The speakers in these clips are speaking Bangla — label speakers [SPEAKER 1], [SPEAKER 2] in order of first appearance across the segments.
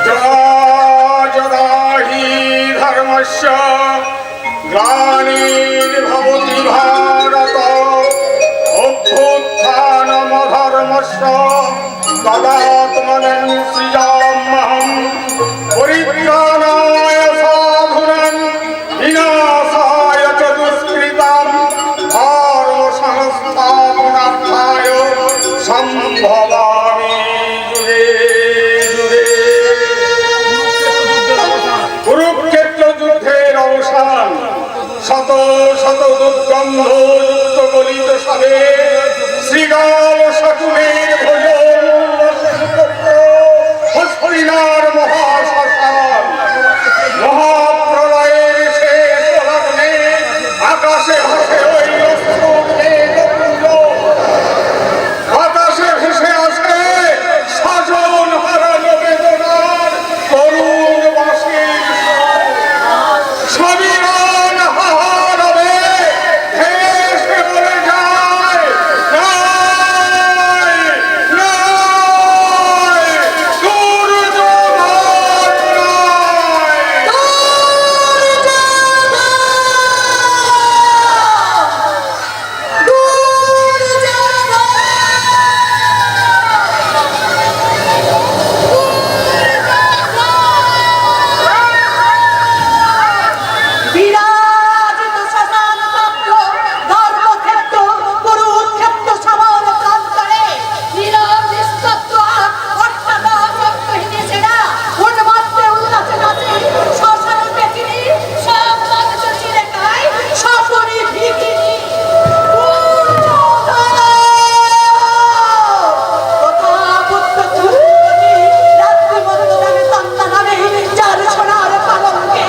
[SPEAKER 1] যদা হি ধর্মস্য গ্লানির্ভবতি ভারত অভ্যুত্থানমধর্মস্য তদাত্মনঃ সৃজাম্যহং পরিত্রাণায় সাধুনাং বিনাশায় চ দুষ্কৃতাং ধর্ম সংস্থাপনার্থায় সম্ভবামি যুগে যুগে। কুরুক্ষেত্র যুদ্ধের অবসান শত শত দুর্গন্ধযুক্ত গলিত সবে শ্রীগাল শকুনের ভোজন হস্তিনার মহাশ্মশান মহাপ্রলয়ের শেষ লগ্নে আকাশে ভাসে ওই বাতাসে ভেসে আসে স্বজন হারানো বেদনার করুণ বাঁশির স্বাভিমান হাহারবে ভেসে বলে যায় নাই নাই দুর্যোধন
[SPEAKER 2] বিরাজিত শ্মশান তন্ত্র ধর্মক্ষেত্র কুরুক্ষেত্র সমান প্রান্তরে নীরব নিস্তব্ধ অট্টাদা শব্দহীনেছেরা উন্মাত্রে উল্লাসে নাচে শ্মশানে পেটিনি সব মানুষ চিরে খায় সপরি ভিকিনি রাত্রি মন্দিরে তন্তা নামে যার সোনার পালঙ্কে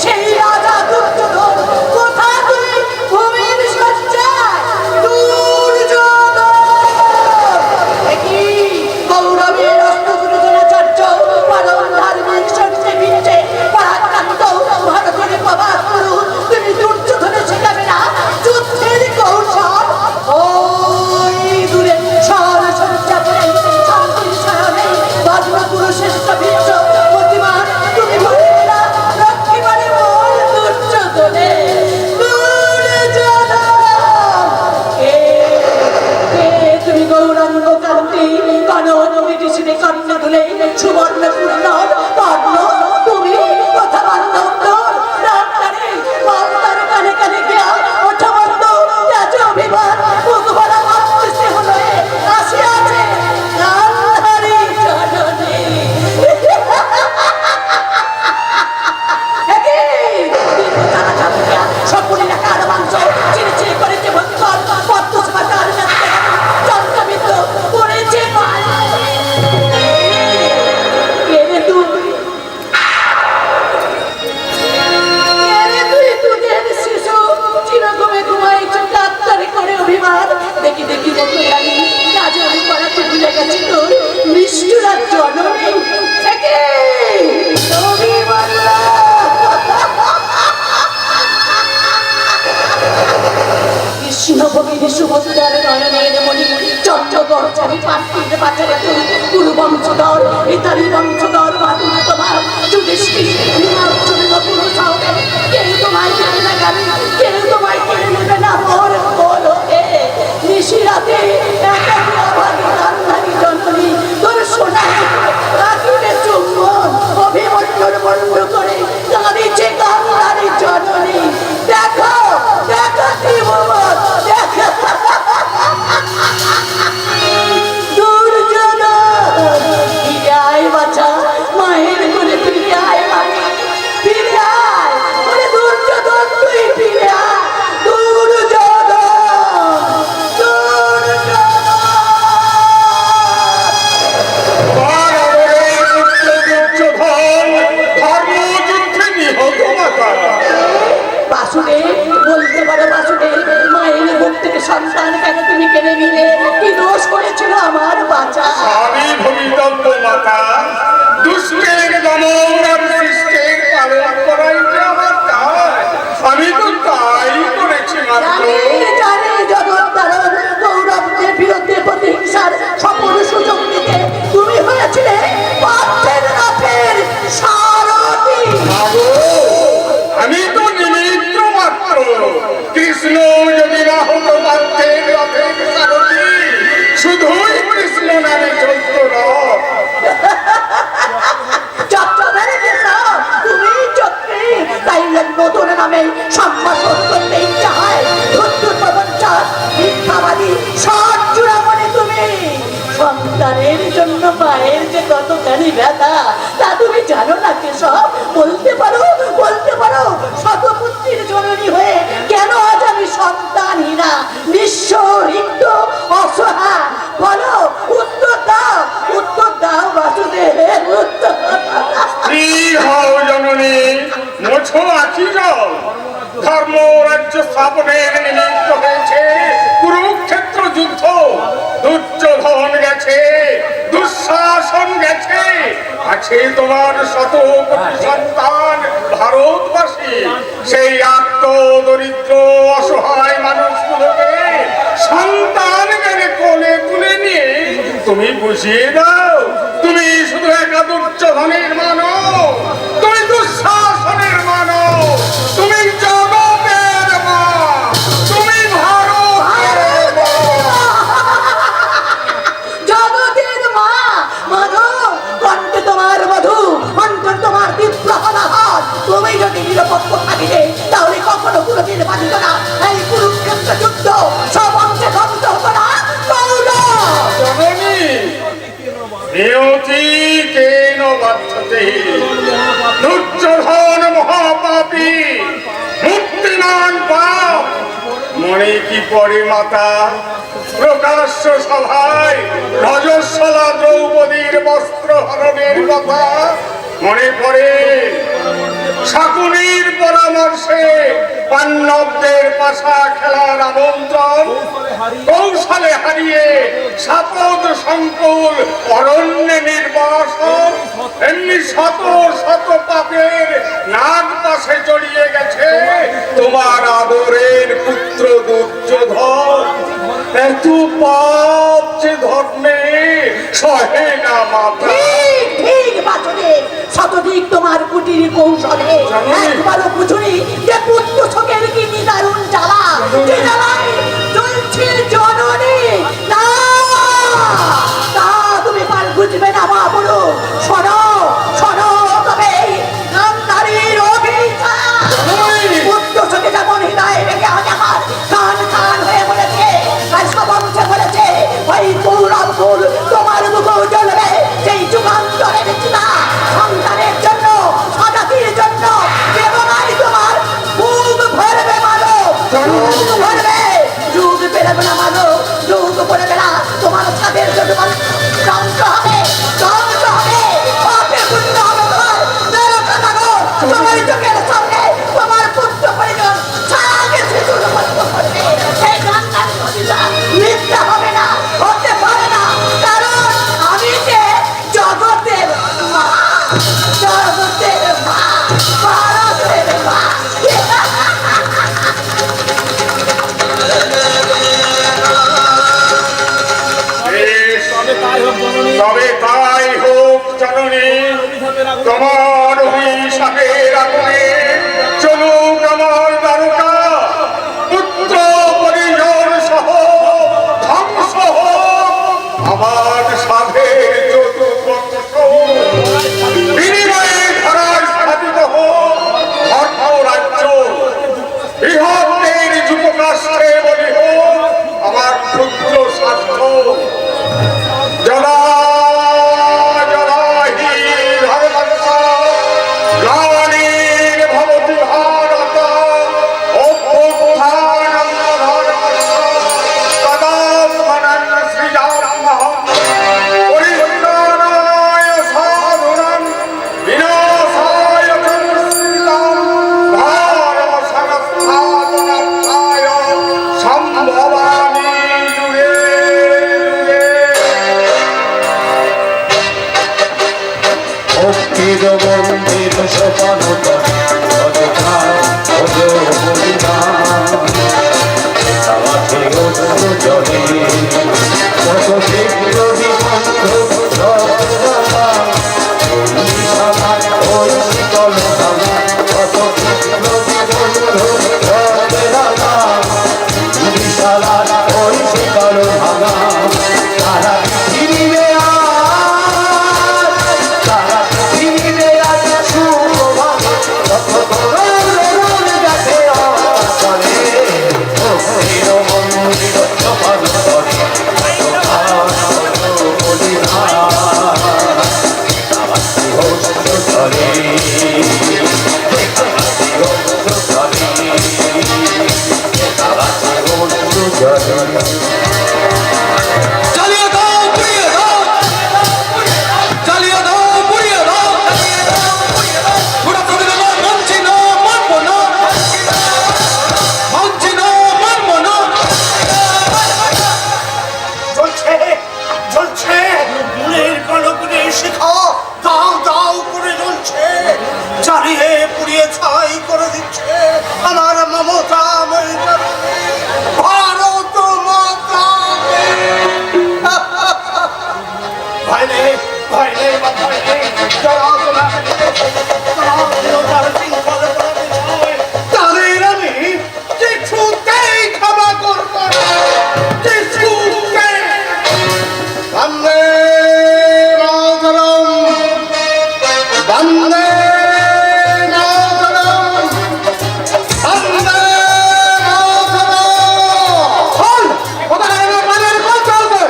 [SPEAKER 2] সেই রাজা দুর্যোধন কোথা তুই ভূমির শয্যায় দুর্যোধন একই কৌরবের অষ্টদুর্যোধনাচার্য পরম ধার্মিক সত্যে বিচ্ছে পরাক্রান্ত ভারতের প্রভাব গুরু তুমি দুর্যোধনে শেখাবে না যুদ্ধের কৌশল ওই দূরে সরসজ্জা করে শান্তির শয়নে ভদ্রপুরুষের বিচ্ছ প্রতিমান তুমি বলবে না রক্ষী মানে মোর দুর্যোধনে দুর্যোধন কে তুমি গৌরাঙ্গ কান্তি কনক বিটিশিনী কন্যা তুলে সুবর্ণ পূর্ণ পর্ণ তুমি কথা বান্ধব রাত্তারে মাতার কানে কানে গিয়া ওঠা বন্ধ ত্যাজ অভিমান মুখভরা মাতৃষ্টি হলো আসিয়াছে গান্ধারী জননী সকলের কার মাংস চিনি চিনি করেছে ভক্তর পদ্মসভা তার চন্দ্রবিন্দু পড়েছে শিশু চিরকমে ঘুমাইছ ডাক্তারি করে অভিমান দেখি দেখি বলতে জানি কাজে আমি পড়াতে ভুলে গেছি তোর নিষ্ঠুরা জননী থেকে কৃষ্ণ ভগিনী সুভদ্রার নয়নের মণি চন্দ্রগড় চারি পার্থিব বাজারে তুই গুরু বংশধর ইতালি বংশধর বাদুর তোমার যুধিষ্ঠির বিনার্জুন পুরুষ হবে কেউ তোমায় কেড়ে নেবে কেউ তোমায় কেড়ে নেবে না মোর বলো হে নিশিরাতে একাকি অভাগী গান্ধারী জননী তোর সোনা রাখিবে চুম্বন অভিমন্যুর বন্ধ করে দাঁড়িয়েছে গান্ধারী জননী দেখো দেখো ত্রিভুবন দেখো দুর্যোধন ফিরে আয় বাছা মায়ের কোলে ফিরে আয় বাছা ফিরে আয় ওরে দুর্যোধন তুই ফিরে আয় দুর্যোধন বাসুদেব বলতে পারো বাসুদেব মায়ের বুক থেকে সন্তান কেন তুমি কেড়ে নিলে কি দোষ করেছিল আমার বাচ্চা
[SPEAKER 1] আমি ভবিতব্য মাতা দুষ্টের দমন আর সৃষ্টের পালন করাই যে আমার কাজ আমি তো তাই করেছি মাত্র
[SPEAKER 2] জানি জগৎ তারণ গৌরবদের বিরুদ্ধে প্রতিহিংসার সফল সুযোগ নিতে তুমি হয়েছিলে পার্থের নাথের
[SPEAKER 1] নামে চলত রথ।
[SPEAKER 2] চট্টগ্রামে যেসব তুমি চক্রী তাই নতুন নামে সম্ভাষণ করতে ইচ্ছা হয়। ধুত্তুর প্রবঞ্চক মিথ্যাবাদী সৎ চূড়ামণি তুমি। সন্তানের জন্য মায়ের যে কতখানি ব্যথা তা তুমি জানো না কেশব? বলতে পারো শতপুত্রীর জননী হয়ে কেন আজ আমি সন্তানহীনা নিঃস্ব রিক্ত অসহায়? বলো, উত্তর দাও বাসুদেব, উত্তর।
[SPEAKER 1] কি হও জননী, মোছো আছি যাও। ধর্ম রাজ্য স্থাপনের নিমিত্ত হয়েছে কুরুক্ষেত্র যুদ্ধ। দুর্যোধন গেছে, দুঃশাসন গেছে, আছে তোমার শত কোটি সন্তান ভারতবাসী। সেই আত্ম দরিদ্র অসহায় মানুষগুলোকে সন্তান মেনে কোলে তুলে নিয়ে তুমি বুঝিয়ে দাও তুমি শুধু একা দুর্যোধনের মানো, তুমি দুঃশাসনের মানো, তুমি জগতের মা, তুমি ভারতের মা।
[SPEAKER 2] জগতের মা মধু, কণ্ঠে তোমার মধু, অন্তর তোমার তীব্র হলাহল। তুমি যদি নিরপেক্ষ থাকিতে তাহলে কখনো কোনোদিন বাঁচিত না এই কুরুক্ষেত্র যুদ্ধ। সব অংশে ধ্বংস হতো না
[SPEAKER 1] জননী, নিয়তি কেন বাধ্যতে? দুর্যোধন মহাপাপী, মুক্তিমান পাপ। মনে কি পড়ে মাতা প্রকাশ্য সভায় রজস্বলা দ্রৌপদীর বস্ত্র হরণের কথা? মনে পড়ে শাকুনির পরামর্শে পাণ্ডবদের পাশা খেলার আমন্ত্রণ কৌশলে হারিয়ে সাপদ সংকুল অরণ্যে নির্বাসন? এমনি শত শত পাপের নাগ পাশে জড়িয়ে গেছে তোমার আদরের পুত্র দুর্যোধন। এত পাপ যে ধর্মে সহে না মাথা।
[SPEAKER 2] ঠিক বাচনে শতদিক তোমার কুটির কৌশলে একবারও বুঝুনি যে পুত্র শোকের কি নিদারুণ জ্বালা। যে জ্বালায় চলছে জননী না, তা তুমি পার বুঝবে না মা। বলো, শোনো তবে নারীর অভিশাপ। পুত্র শোকে যেমন হৃদয় রেখে আমার কান হয়ে বলেছে, আর সবংশে বলেছে ওই কৌরব ফুল তোমার মুখেও জ্বলবে সেই যুগান্তরের চিতা। সন্তানের জন্য, সজাতির জন্য বেদনায় তোমার বুক ভরবে মানো, বুক ভরবে। যুগ বেরোবে না মানো, যুগ পড়বে না তোমার ছাদের জন্য ধ্বংস হবে, ধ্বংস হবে। পাপে পুণ্য হবে তোমার নরকে থাকো। তোমার চোখের সামনে তোমার পুত্র পরিজন ছায়া গেছে দুর্গত করবে। সেই কান্নার প্রতিশোধ মিথ্যা হবে না, হতে পারে না, কারণ আমি যে জগতের মা, জগতের মা, ভারতের মা।
[SPEAKER 1] বেশ, তবে তাই হোক জননী। তোমার অভিশাপের আগুনে চলুক আমার দ্বারকা। পুত্র পরিজন সহ ধ্বংস হোক আমার সাধের চতুর্বংশ। বিনিময়ে ধরায় স্থাপিত হোক ধর্ম রাজ্য। বৃহত্তের যুবকাশ্রে বলি হোক আমার ক্ষুদ্র স্বার্থ।
[SPEAKER 3] মন্দির সোপান জলে কত শীঘ্র বিভক্ত ওই শীতল ভাঙা, কত শীঘ্র বিভক্ত বিশালা ওই শীতল ভাঙা। সারা পৃথিবীরে
[SPEAKER 1] নেই, ভয় নেই, বা ভয় নেই। যারা তোমাকে তার শৃঙ্খল করে দিচ্ছে, তাদের আমি কিছুতেই ক্ষমা করব না, কিছুতেই। বন্দে মাতরম, বন্দে মাতরম, বন্দে মাতরম। কোথায় আমাদের কথা চলছে?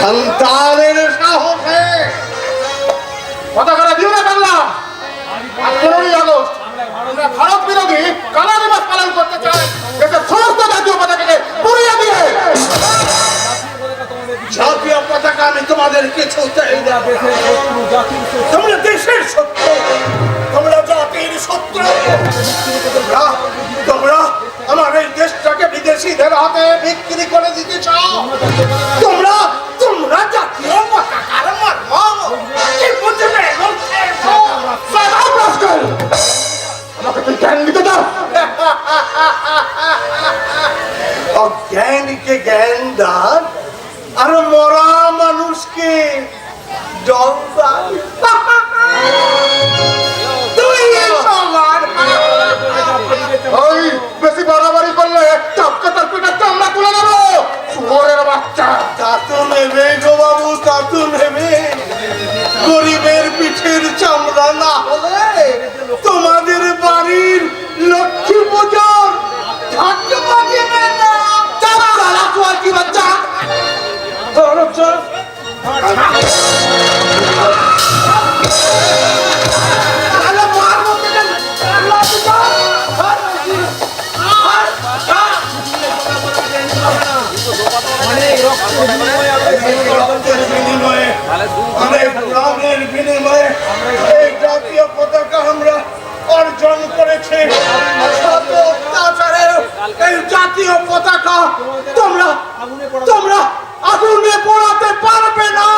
[SPEAKER 1] সন্তানের সাহসে পতাকা দিও না বাংলা। 15ই আগস্ট আমরা ভারত বিরোধী কালা দিবস পালন করতে চাই। দেশের সমস্ত জাতীয় পতাকাকে পুড়িয়ে দিয়ে জাতীয় পতাকা আমি তোমাদেরকে ছুঁতেই দেব না। তোমরা দেশের শত্রু, তোমরা জাতির শত্রু। তোমরা আমার এই দেশটাকে বিদেশিদের হাতে বিক্রি করে দিতে চাও। তোমরা তোমরা জাতীয় পতাকার মর্ম কি বুঝবে? আমাকে তুই জ্ঞান দিতে দাও। অজ্ঞানীকে জ্ঞান দান আর মরা মানুষকে জল দান। তুই সমান। ওই বেশি বাড়াবাড়ি করলে চাপকে তার পিঠে চামড়া তুলে নেবো। শুয়োরের বাচ্চা। তা তো নেবে গো বাবু, তা তো নেবে। গরিবের পিঠের চামড়া না হলে তোমাদের বাড়ির লক্ষ্মী পুজোর ঢাক বাজিবে না। কি বাচ্চা অনেক বিনিময়ে এই জাতীয় পতাকা আমরা অর্জন করেছি। অত্যাচারের এই জাতীয় পতাকা তোমরা তোমরা আগুনে পোড়াতে পারবে না।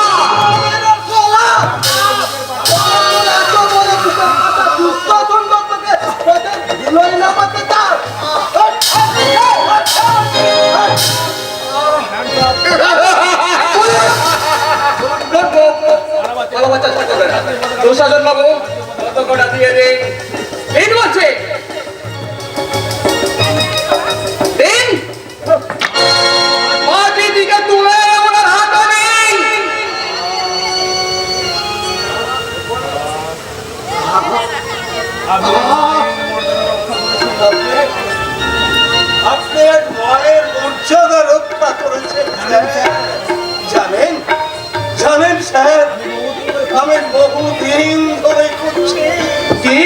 [SPEAKER 4] সুশাসন বাবু পতাকাটা দিয়ে দিন। দিন বলছে দিন। মাটির দিকে তুলে ওনার হাতে দিন।
[SPEAKER 1] আপনি এক মায়ের মর্যাদা রক্ষা করেছেন। জানেন জানেন স্যার, আমি বহুদিন ধরে করছি কি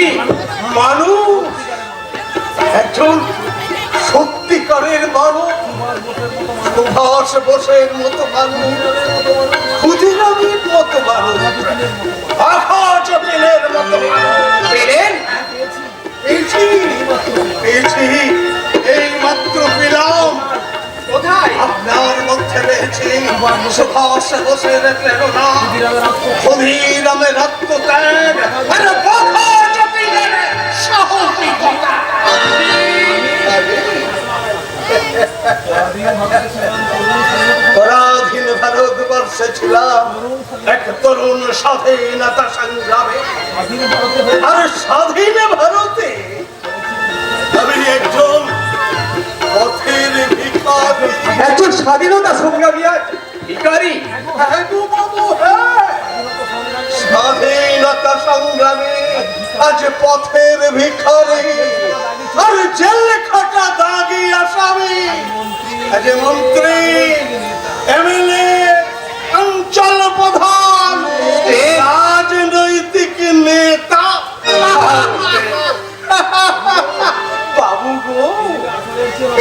[SPEAKER 1] মানুষ, একজন সত্যিকারের মানুষ, সুভাষ বোসের মতো মানুষ, ক্ষুদিরামের মতো মানুষ, আকাশ জটিলের মতো মানুষ
[SPEAKER 4] পেলেন?
[SPEAKER 1] পেয়েছি পেয়েছি, এই মাত্র পেলাম।
[SPEAKER 4] কোথায়?
[SPEAKER 1] আপনার মধ্যে রয়েছে সুভাষ বোসের প্রেরণা, ক্ষুদিরামের আত্মত্যাগ আর আকাশ জটিলের সাহসিকতা। পরাধীন ভারতবর্ষে ছিলাম এক তরুণ স্বাধীনতা সংগ্রামে, আর স্বাধীন ভারতে আমি একজন পথের ভিখারি,
[SPEAKER 4] একজন স্বাধীনতা সংগ্রামী আর ভিখারি।
[SPEAKER 1] হ্যাঁ গো বাবু, হ্যাঁ। স্বাধীনতা সংগ্রামে আজ পথের ভিখারি আর জেল খাটা দাগি আসামি, আজ মন্ত্রী, এমএলএ, অঞ্চল প্রধান, রাজনৈতিক নেতা। বাবু গো,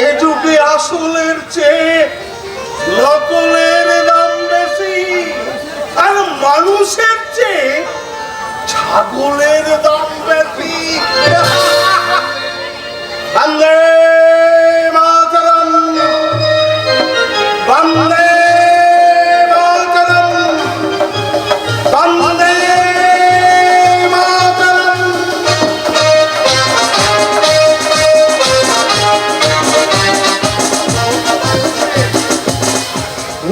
[SPEAKER 1] এ যুগে আসলের চেয়ে নকলের দাম বেশি, আর মানুষের চেয়ে ছাগলের দাম বেশি। বন্দে মাতরম, বন্দে মাতরম, বন্দে মাতরম।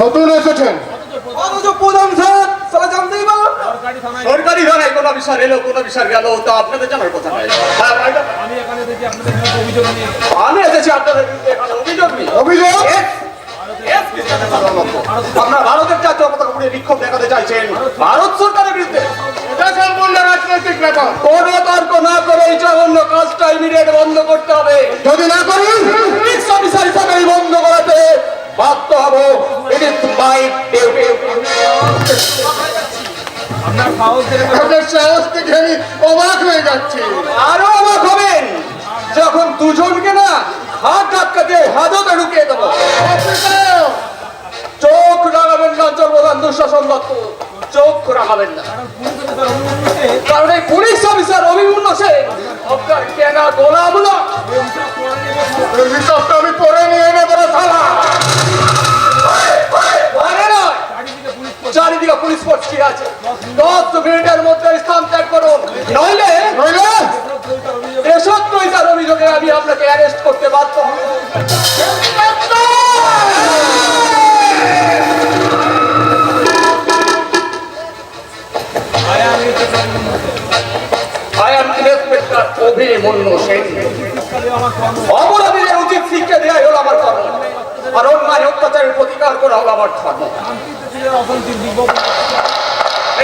[SPEAKER 1] নতুন এসেছেন?
[SPEAKER 4] অথচ প্রধান স্যার সারা জানতেই পারলাম না। সরকারি থানায় কোন অফিসার এলো, কোন অফিসার গেল, তা আপনাদের জানার কথা নয়। হ্যাঁ, ম্যাডাম। আমি এসেছি আপনাদের বিরুদ্ধে এখানে অভিযোগ নিয়ে।
[SPEAKER 1] অভিযোগ?
[SPEAKER 4] Yes, আপনারা ভারতের জাতীয় পতাকা পুড়িয়ে বিক্ষোভ দেখাতে চাইছেন ভারত সরকারের বিরুদ্ধে।
[SPEAKER 1] এটা সম্পূর্ণ রাজনৈতিক ব্যাপার।
[SPEAKER 4] কোনো তর্ক না করে এই জঘন্য কাজটা ইমিডিয়েট বন্ধ করতে হবে।
[SPEAKER 1] যদি না করেন,
[SPEAKER 4] পুলিশ অফিসার হিসাবে এই বন্ধ করাতে বাধ্য হব। It is my duty.
[SPEAKER 1] আপনার সাহস দেখে আমি অবাক হয়ে যাচ্ছি।
[SPEAKER 4] আরো অবাক হবেন যখন দুজনকে না হাত ধাক্কা দিয়ে হাজতে ঢুকিয়ে দেবো।
[SPEAKER 1] অফিসার,
[SPEAKER 4] চোখ রাগাবেন না, অঞ্চলপ্রধান দুঃশাসন দত্ত, চোখ রাগাবেন না। কারণ এই পুলিশ অফিসার অভিমন্য সেন আপনার কেনা গোলাম না।
[SPEAKER 1] এই হিসাবটা আমি পরে নিয়ে নেবো রে শালা।
[SPEAKER 4] মানে নয়, চারিদিকে পুলিশ ফোর্স কি আছে, 10 মিনিটের মধ্যে স্থান ত্যাগ করুন, নইলে
[SPEAKER 1] নইলে
[SPEAKER 4] দেশদ্রোহিতার অভিযোগে আমি আপনাকে অ্যারেস্ট করতে বাধ্য হব। I am Inspector Abhimanyu Sen. অপরাধীদের উচিত শিক্ষা দেওয়াই হলো আমার কর্ম, আর অন্যায় অত্যাচারের প্রতিকার করা হলো আমার ধর্ম।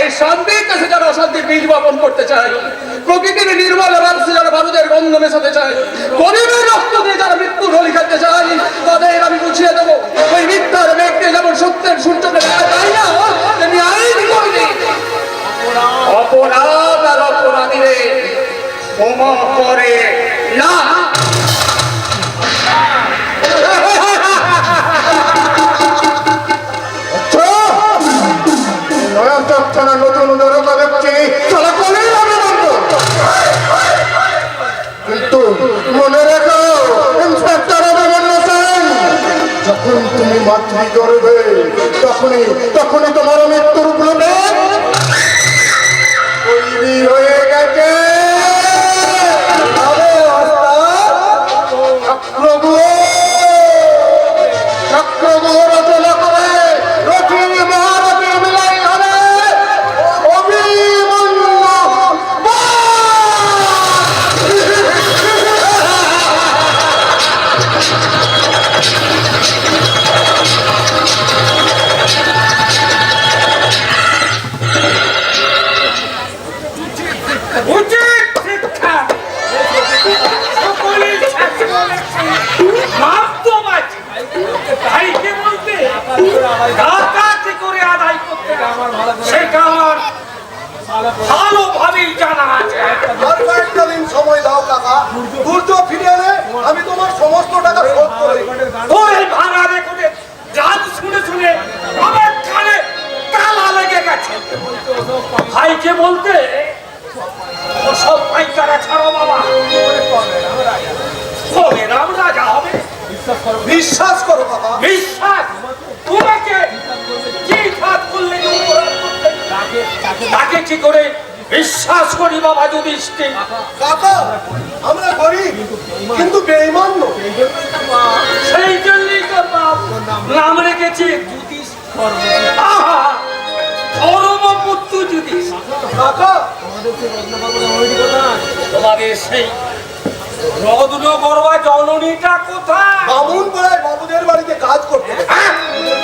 [SPEAKER 4] এই শান্তির কাছে যারা অশান্তির বীজ বপন করতে চায়, প্রকৃতির নির্মল বাতাসে যারা ভারতের গন্ধ মেশাতে চায়, গরিবের রক্ত দিয়ে যারা মৃত্যুর হোলি খেলতে চায়, তাদের আমি বুঝিয়ে দেবো ওই মিথ্যার ব্যক্তি যেমন সত্যের সূর্যকে দেখা যায় না, তেমনি আইন করবে। অপরাধ আর অপরাধীরে ক্ষমা করে না।
[SPEAKER 1] নয়াচক থানার নতুন দরজা দেখছি, চলা করেই হবে বন্ধ। কিন্তু মনে রেখো ইন্সপেক্টর অভিমন্যু সেন, যখন তুমি মাতৃ করবে তখনই তোমার মৃত্যুর উপলক্ষে তৈরি হয়ে গেছে। চক্রগুহ রচনা করে রচি মহারথী মিলাই হবে অভিমন্যু।
[SPEAKER 5] উচিত শিক্ষা সকলের মাধ্যমাছি ভাইকে বলতে ডাকাতি করে আদায় করতে সেটা আমার ভালোভাবেই জানা আছে।
[SPEAKER 1] আর কয়েকটা দিন সময় দাও কাকা, দুর্য ফিরে এলে আমি তোমার সমস্ত টাকা শোধ করে দেব।
[SPEAKER 5] তোর এই ভাঙা রেকর্ডে গান শুনে শুনে আমার কানে তালা লেগে গেছে। ভাইকে বলতে সব পাইকারা ছাড়ো বাবা, হবে রাম রাজা হবে।
[SPEAKER 1] বিশ্বাস করো কাকা।
[SPEAKER 5] বিশ্বাস তোমাকে কি কাজ করলে যে উপহার করতে? তাকে কি করে বিশ্বাস করি বাবা যুধিষ্ঠির?
[SPEAKER 1] কাকা আমরা গরিব কিন্তু বেঈমান নই।
[SPEAKER 5] সেই জন্যই তো বাপ নাম রেখেছে যুধিষ্ঠির। আহা, ধর্মপুত্র যুধিষ্ঠির।
[SPEAKER 1] কাকা
[SPEAKER 5] তোমাদের সেই রত্ন গর্বা জননীটা কোথায়?
[SPEAKER 1] বামুন পাড়ায় বাবুদের বাড়িতে কাজ করতে গেছে।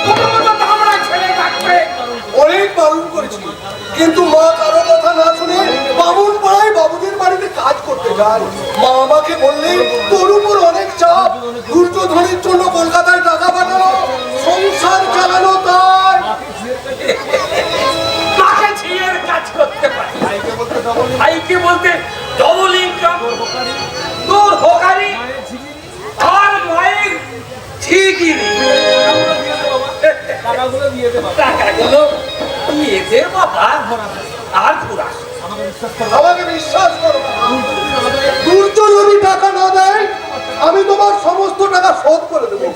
[SPEAKER 5] কোনো মতো আমরা ছেলে থাকবে।
[SPEAKER 1] অনেক বারণ করেছি কিন্তু মা কারো কথা না শুনে বামুন পাড়ায় বাবুদের বাড়িতে কাজ করতে যায়। মা আমাকে বললেন তোর উপর অনেক চাপ, দুর্যোধনের জন্য কলকাতায় টাকা পাঠানো, সংসার চালানো, তাই
[SPEAKER 5] মাকে ছিঁড়ে কাজ করতে পারি। ভাইকে বলতে ডবল ইনকাম, তোর হোকারি আর মায়ের ঝিগিরি। টাকাগুলো দিয়ে দে বাবা, আর ঘুরা।
[SPEAKER 1] আমাকে বিশ্বাস করো। দুর্য যদি টাকা না দেয় আমি তোমার সমস্ত টাকা শোধ করে দেবো।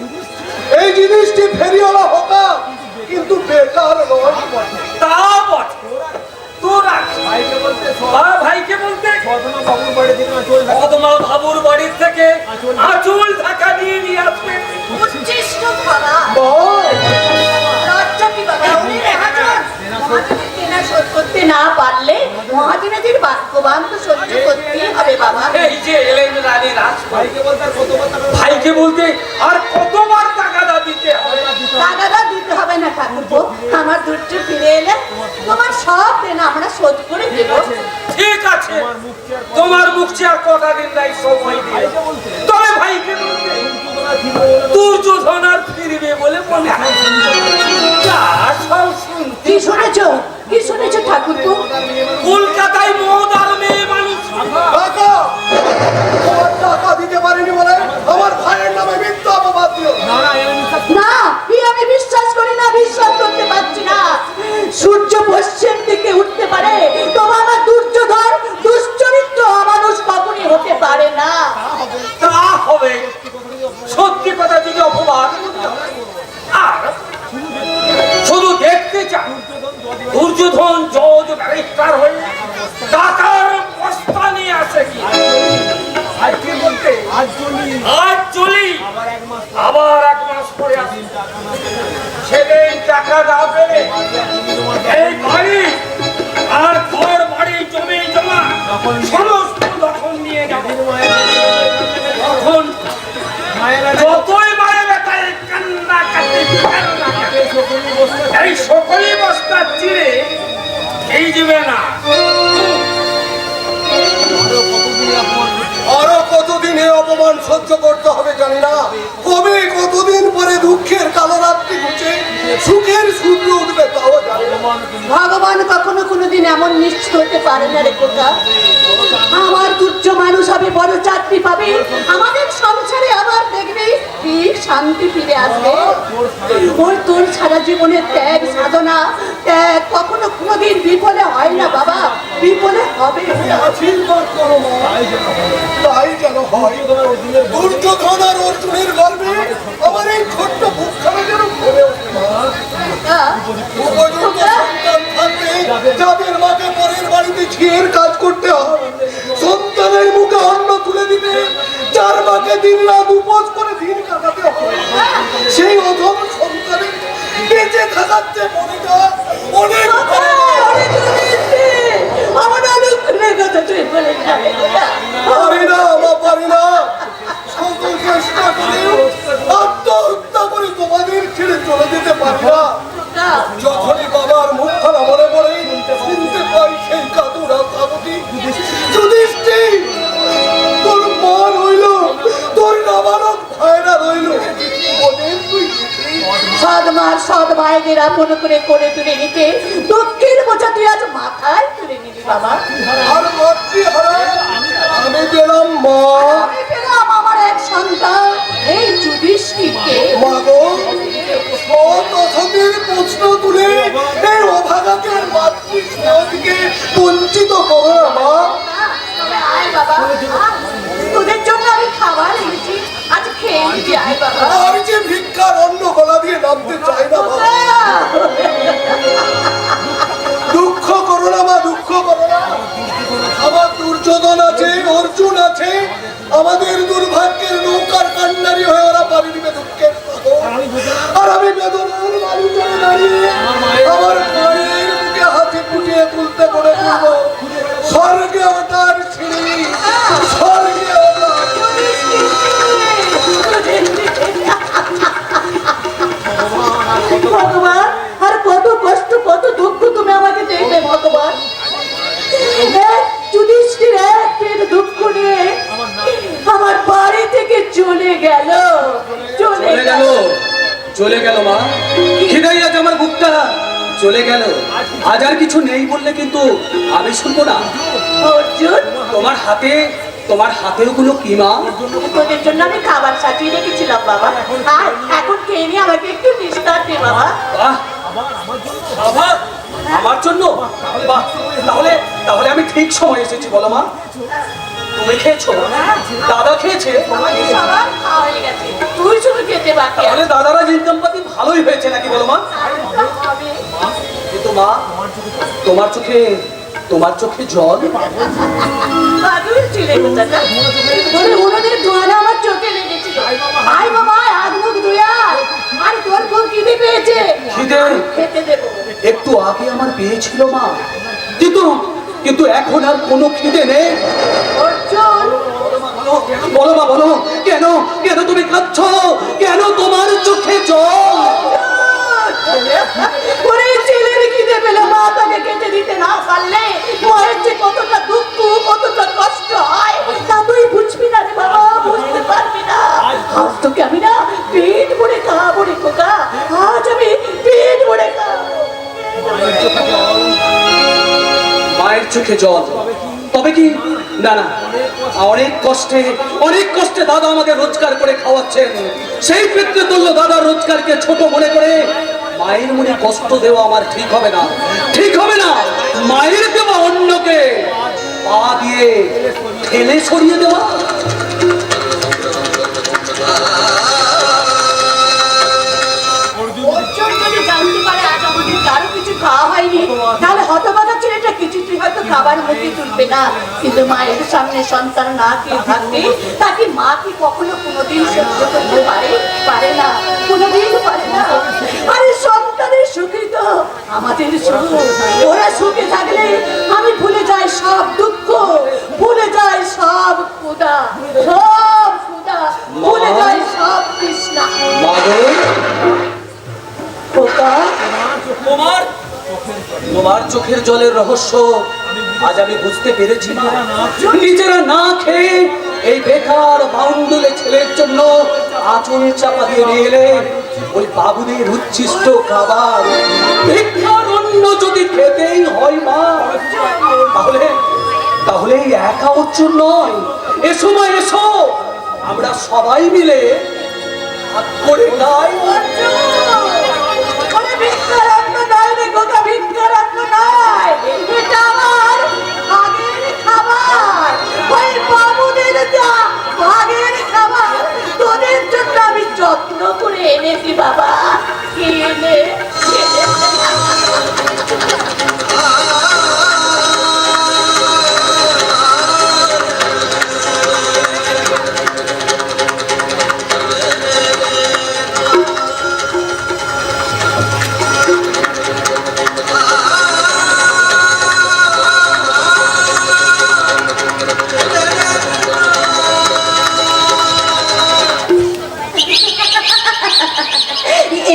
[SPEAKER 1] এই জিনিসটি ফেরিওয়ালা হোকা কিন্তু বেকার নয়।
[SPEAKER 5] তা বটে, তোরা ভাইকে বলতে কদমা বাবুর বাড়ির থেকে আঁচল টাকা নিয়ে আসবে।
[SPEAKER 2] উচ্ছিষ্ট খাবার
[SPEAKER 1] নয়,
[SPEAKER 5] যে এলেন রানী রাজ ভাইকে বলতে আর কতবার টাকাটা দিতে হবে?
[SPEAKER 2] টাকাটা দিতে হবে না ঠাকুরপো, আমার দুধ ফিরে এলে তোমার সব দেনা আমরা শোধ করে দেব।
[SPEAKER 5] ঠিক আছে, তোমার মুখ আর কটা দিন নাই সময় দিয়ে, তবে ভাইকে বলতে দুর্যোধন আর ফিরবে বলে মনে হয়। যা সব শুনতে
[SPEAKER 2] কি শুনেছো, কি শুনেছো ঠাকুরপো?
[SPEAKER 5] কলকাতায় মদ আর মেয়ে মানুষ
[SPEAKER 1] টাকা তোমার টাকা দিতে পারিনি বলে আমার ভাইয়ের নামে মিথ্যা অপবাদ দিও।
[SPEAKER 2] না, এই আমি বিশ্বাস করি না, বিশ্বাস করতে পারছি না। সূর্য পশ্চিম দিকে উঠতে পারে, তবে আমার দুর্যোধন দুশ্চরিত্র অমানুষ কখনই হতে পারে না।
[SPEAKER 5] তা হবে, সত্যি কথা যদি অপবাদ করতে হয়। আর শুধু দেখতে চান দুর্যোধন জজ ব্যারিস্টার হয়ে টাকার বস্তা নিয়ে আসে কি আজ চলি আবার 1 মাস পরে আসি, সেদিন টাকা না পেলে এই বাড়ি আর ঘর বাড়ি জমি জমা সমস্ত দখল নিয়ে যাবে। তখন যতই মারে বেটায় কান্না কাটি এই সকলই বস্তা চিরে এই যাবে না।
[SPEAKER 1] আরো কতদিন এই অপমান সহ্য করতে হবে জানি না। কবে কতদিন পরে দুঃখের কালো রাত্রি ঘুচে সুখের সূর্য উঠবে তাও জানি না।
[SPEAKER 2] ভগবান কখনো কোনোদিন এমন নিশ্চিত হতে পারে না রে কোথা। আমার তুচ্ছ মানুষ হবে, বড় চাকরি পাবে, আমাদের সংসারে আবার দেখবি কি শান্তি ফিরে আসবে। ওই তোর সারা জীবনের ত্যাগ সাধনা, ত্যাগ কখনো কোনোদিন বিফলে হয় না বাবা, বিফলে হবে না।
[SPEAKER 1] আশীর্বাদ করো মা, তাই যেন হয়। দুর্যোধন আর অর্জুনের গর্বে আমার এই ছোট্ট বুকখানা যেন ভরে ওঠে মা। উপযুক্ত সন্তান থাকলে যাদের মাকে পরের বাড়িতে ঝিয়ের কাজ করতে হয়, সন্তানের মুখে অন্ন তুলে দিতে যার মাকে দিন রাত উপোস করে দিন কাটাতে হয়, সেই অধম সন্তানের বেঁচে থাকার চেয়ে মনে যায় অনেক
[SPEAKER 2] আমার অনুগ্রহের কথা তুই বলে যাবে কোথা।
[SPEAKER 1] পারি না মা, পারি না। সকল চেষ্টা করেও আত্মহত্যা করে তোমাদের ছেড়ে চলে যেতে পারি না। যখনই বাবার মুখখানা মনে পড়ে শুনতে পাই সেই কাতর আত্মাবতী যুধিষ্ঠির, তোর মা রইল, তোর নাবালক ভাইরা রইল, ওদের তুই
[SPEAKER 2] সৎ মার সৎ ভাইদের আপন করে করে তুলে নিতে দুঃখের বোঝা তুই আজ মাথায় তুলে নিবি বাবা।
[SPEAKER 1] আর মাতৃহারা আমি পেলাম মা।
[SPEAKER 2] আমি পেলাম আমার এক সন্তান এই যুধিষ্ঠিরকে।
[SPEAKER 1] মাগো, ও তথাপির প্রশ্ন তুলে এই অভাগাকে মাতৃস্নেহ থেকে বঞ্চিত করো না মা।
[SPEAKER 2] তবে আয় বাবা, আয়। তোদের জন্য আমি খাবার এনেছি, আজ খেয়ে নিবি, আয় বাবা।
[SPEAKER 1] আর যে ভিক্ষার অন্য গলা দিয়ে নামতে চাই না মা। দুঃখ করো না মা, দুঃখ করো না। আমার দুর্যোধন আছে, অর্জুন আছে, আমাদের দুর্ভাগ্যের নৌকার কান্ডারি হয়ে ওরা পারি দিবে দুঃখের সাগর। আর আমি বেদনার মানুষ হয়ে দাঁড়িয়ে আমার মায়ের মুখে হাতে ফুটিয়ে তুলতে করে তুলব স্বর্গে ওঠার সিঁড়ি, স্বর্গে ওঠার।
[SPEAKER 2] ভগবান, আর কত কষ্ট কত দুঃখ তুমি আমাকে দেবে ভগবান। যুধিষ্ঠির এক পেট দুঃখ নিয়ে আমার বাড়ি থেকে চলে গেল, চলে গেল।
[SPEAKER 4] চলে গেল মা, খিদাই আজ আমার বুকটা চলে গেল। আজ আর কিছু নেই বললে কিন্তু আমি শুনবো না।
[SPEAKER 2] অর্জুন,
[SPEAKER 4] তোমার হাতে ওগুলো কি মা?
[SPEAKER 2] তোদের জন্য আমি খাবার সাজিয়ে রেখেছিলাম বাবা, আর এখন খেয়ে নিয়ে আমাকে একটু নিস্তার দে বাবা।
[SPEAKER 4] বাহ, আবার আমার জন্য? বাহ, তাহলে তাহলে আমি ঠিক সময় এসেছি বলো মা। তুমি খেয়েছো, দাদা খেয়েছে,
[SPEAKER 2] আমাদের সবার খাওয়া হয়ে গেছে, তুই শুধু খেতে বাকি আছে।
[SPEAKER 4] তাহলে দাদারা ইনকাম পাতি ভালোই হয়েছে নাকি বলো মা?
[SPEAKER 2] হবে।
[SPEAKER 4] কিন্তু মা, তোমার চোখে জল।
[SPEAKER 2] পাগল ছিলে কোথাটা, বলে উনুনের ধোঁয়াটা আমার চোখে লেগেছিল। আয় বাবা, আয়, হাত মুখ ধুয়ে আয়। আর তোর খুব খিদে পেয়েছে,
[SPEAKER 4] খিদে
[SPEAKER 2] খেতে দেবো।
[SPEAKER 4] একটু আগে আমার পেয়েছিল মা, কিন্তু কিন্তু এখন আর কোনো খিদে নেই।
[SPEAKER 2] অর্জুন,
[SPEAKER 4] বলো মা বলো, কেন কেন তুমি কাঁদছ? কেন তোমার চোখে জল?
[SPEAKER 2] ওরে ছেলের খিদে পেলে মা তাকে কেটে দিতে না পারলে মায়ের যে কতটা দুঃখ, কতটা কষ্ট হয় তা তুই বুঝবি না রে বাবা, বুঝতে পারবি না। আজ তোকে আমি না পেট ভরে খাওয়াবো রে খোকা, আজ আমি পেট ভরে খাওয়াবো।
[SPEAKER 4] মায়ের চোখে জল, তবে কি? না না, অনেক কষ্টে দাদা আমাদের রোজগার করে খাওয়াচ্ছেন। সেই পিতৃতুল্য দাদার রোজগারকে ছোট মনে করে মায়ের মনে কষ্ট দেওয়া আমার ঠিক হবে না, ঠিক হবে না। মায়ের দেওয়া অন্যকে পা দিয়ে ঠেলে সরিয়ে দেওয়া।
[SPEAKER 2] অর্জুন যদি জানতে পারে আজ আমাদের কারো কিছু খাওয়া হয়নি, তাহলে হতবাগা ছেলেটা কিছুতেই হয়তো খাবার মুখে তুলবে না। কিন্তু মায়ের সামনে সন্তান না খেয়ে থাকতে তাকে মা কি কখনো কোনোদিন সহ্য করতে পারে না, কোনোদিন পারে না। আরে সন্তানের সুখে তো আমাদের সুখ। ওরা সুখে থাকলে আমি ভুলে যাই সব দুঃখ, ভুলে যাই সব ক্ষুধা, ভুলে যাই সব তৃষ্ণা।
[SPEAKER 4] তোমার চোখের জলের রহস্য আজ আমি বুঝতে পেরেছি না। নিজেরা না খেয়ে এই বেকার বাউন্ডুলে ছেলের জন্য আঁচল চাপা দিয়ে নিয়ে এলে ওই বাবুদের উচ্ছিষ্ট খাবার ভিক্ষার অন্য যদি খেতেই হয় মা, তাহলে এই একা অর্জুন নয়, এসো মা এসো, আমরা সবাই মিলে ভাগ করে খাই।
[SPEAKER 2] যত্ন করে এনেছি বাবা, খেয়ে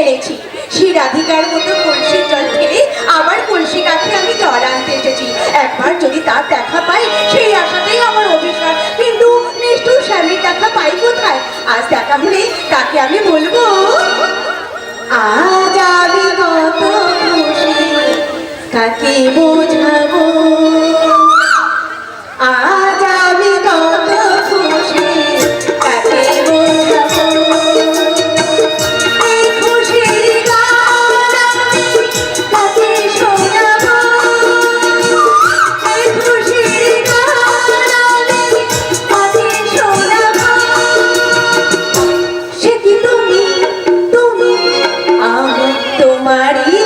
[SPEAKER 6] এনেছি সেই রাধিকার মতো কলসির জল ঢেলে আবার কলসি কাঠে আমি জল আনতে এসেছি। একবার যদি তার দেখা পাই সেই আশাতেই আমার অভিশাপ, কিন্তু নিষ্ঠুর স্বামীর দেখা পাই কোথায়? আজ দেখা হলে তাকে আমি বলবো, আজ আমি কত খুশি কাকে বোঝাবো, আজ আমি কত খুশি কাকে বোঝাবো। তোমারই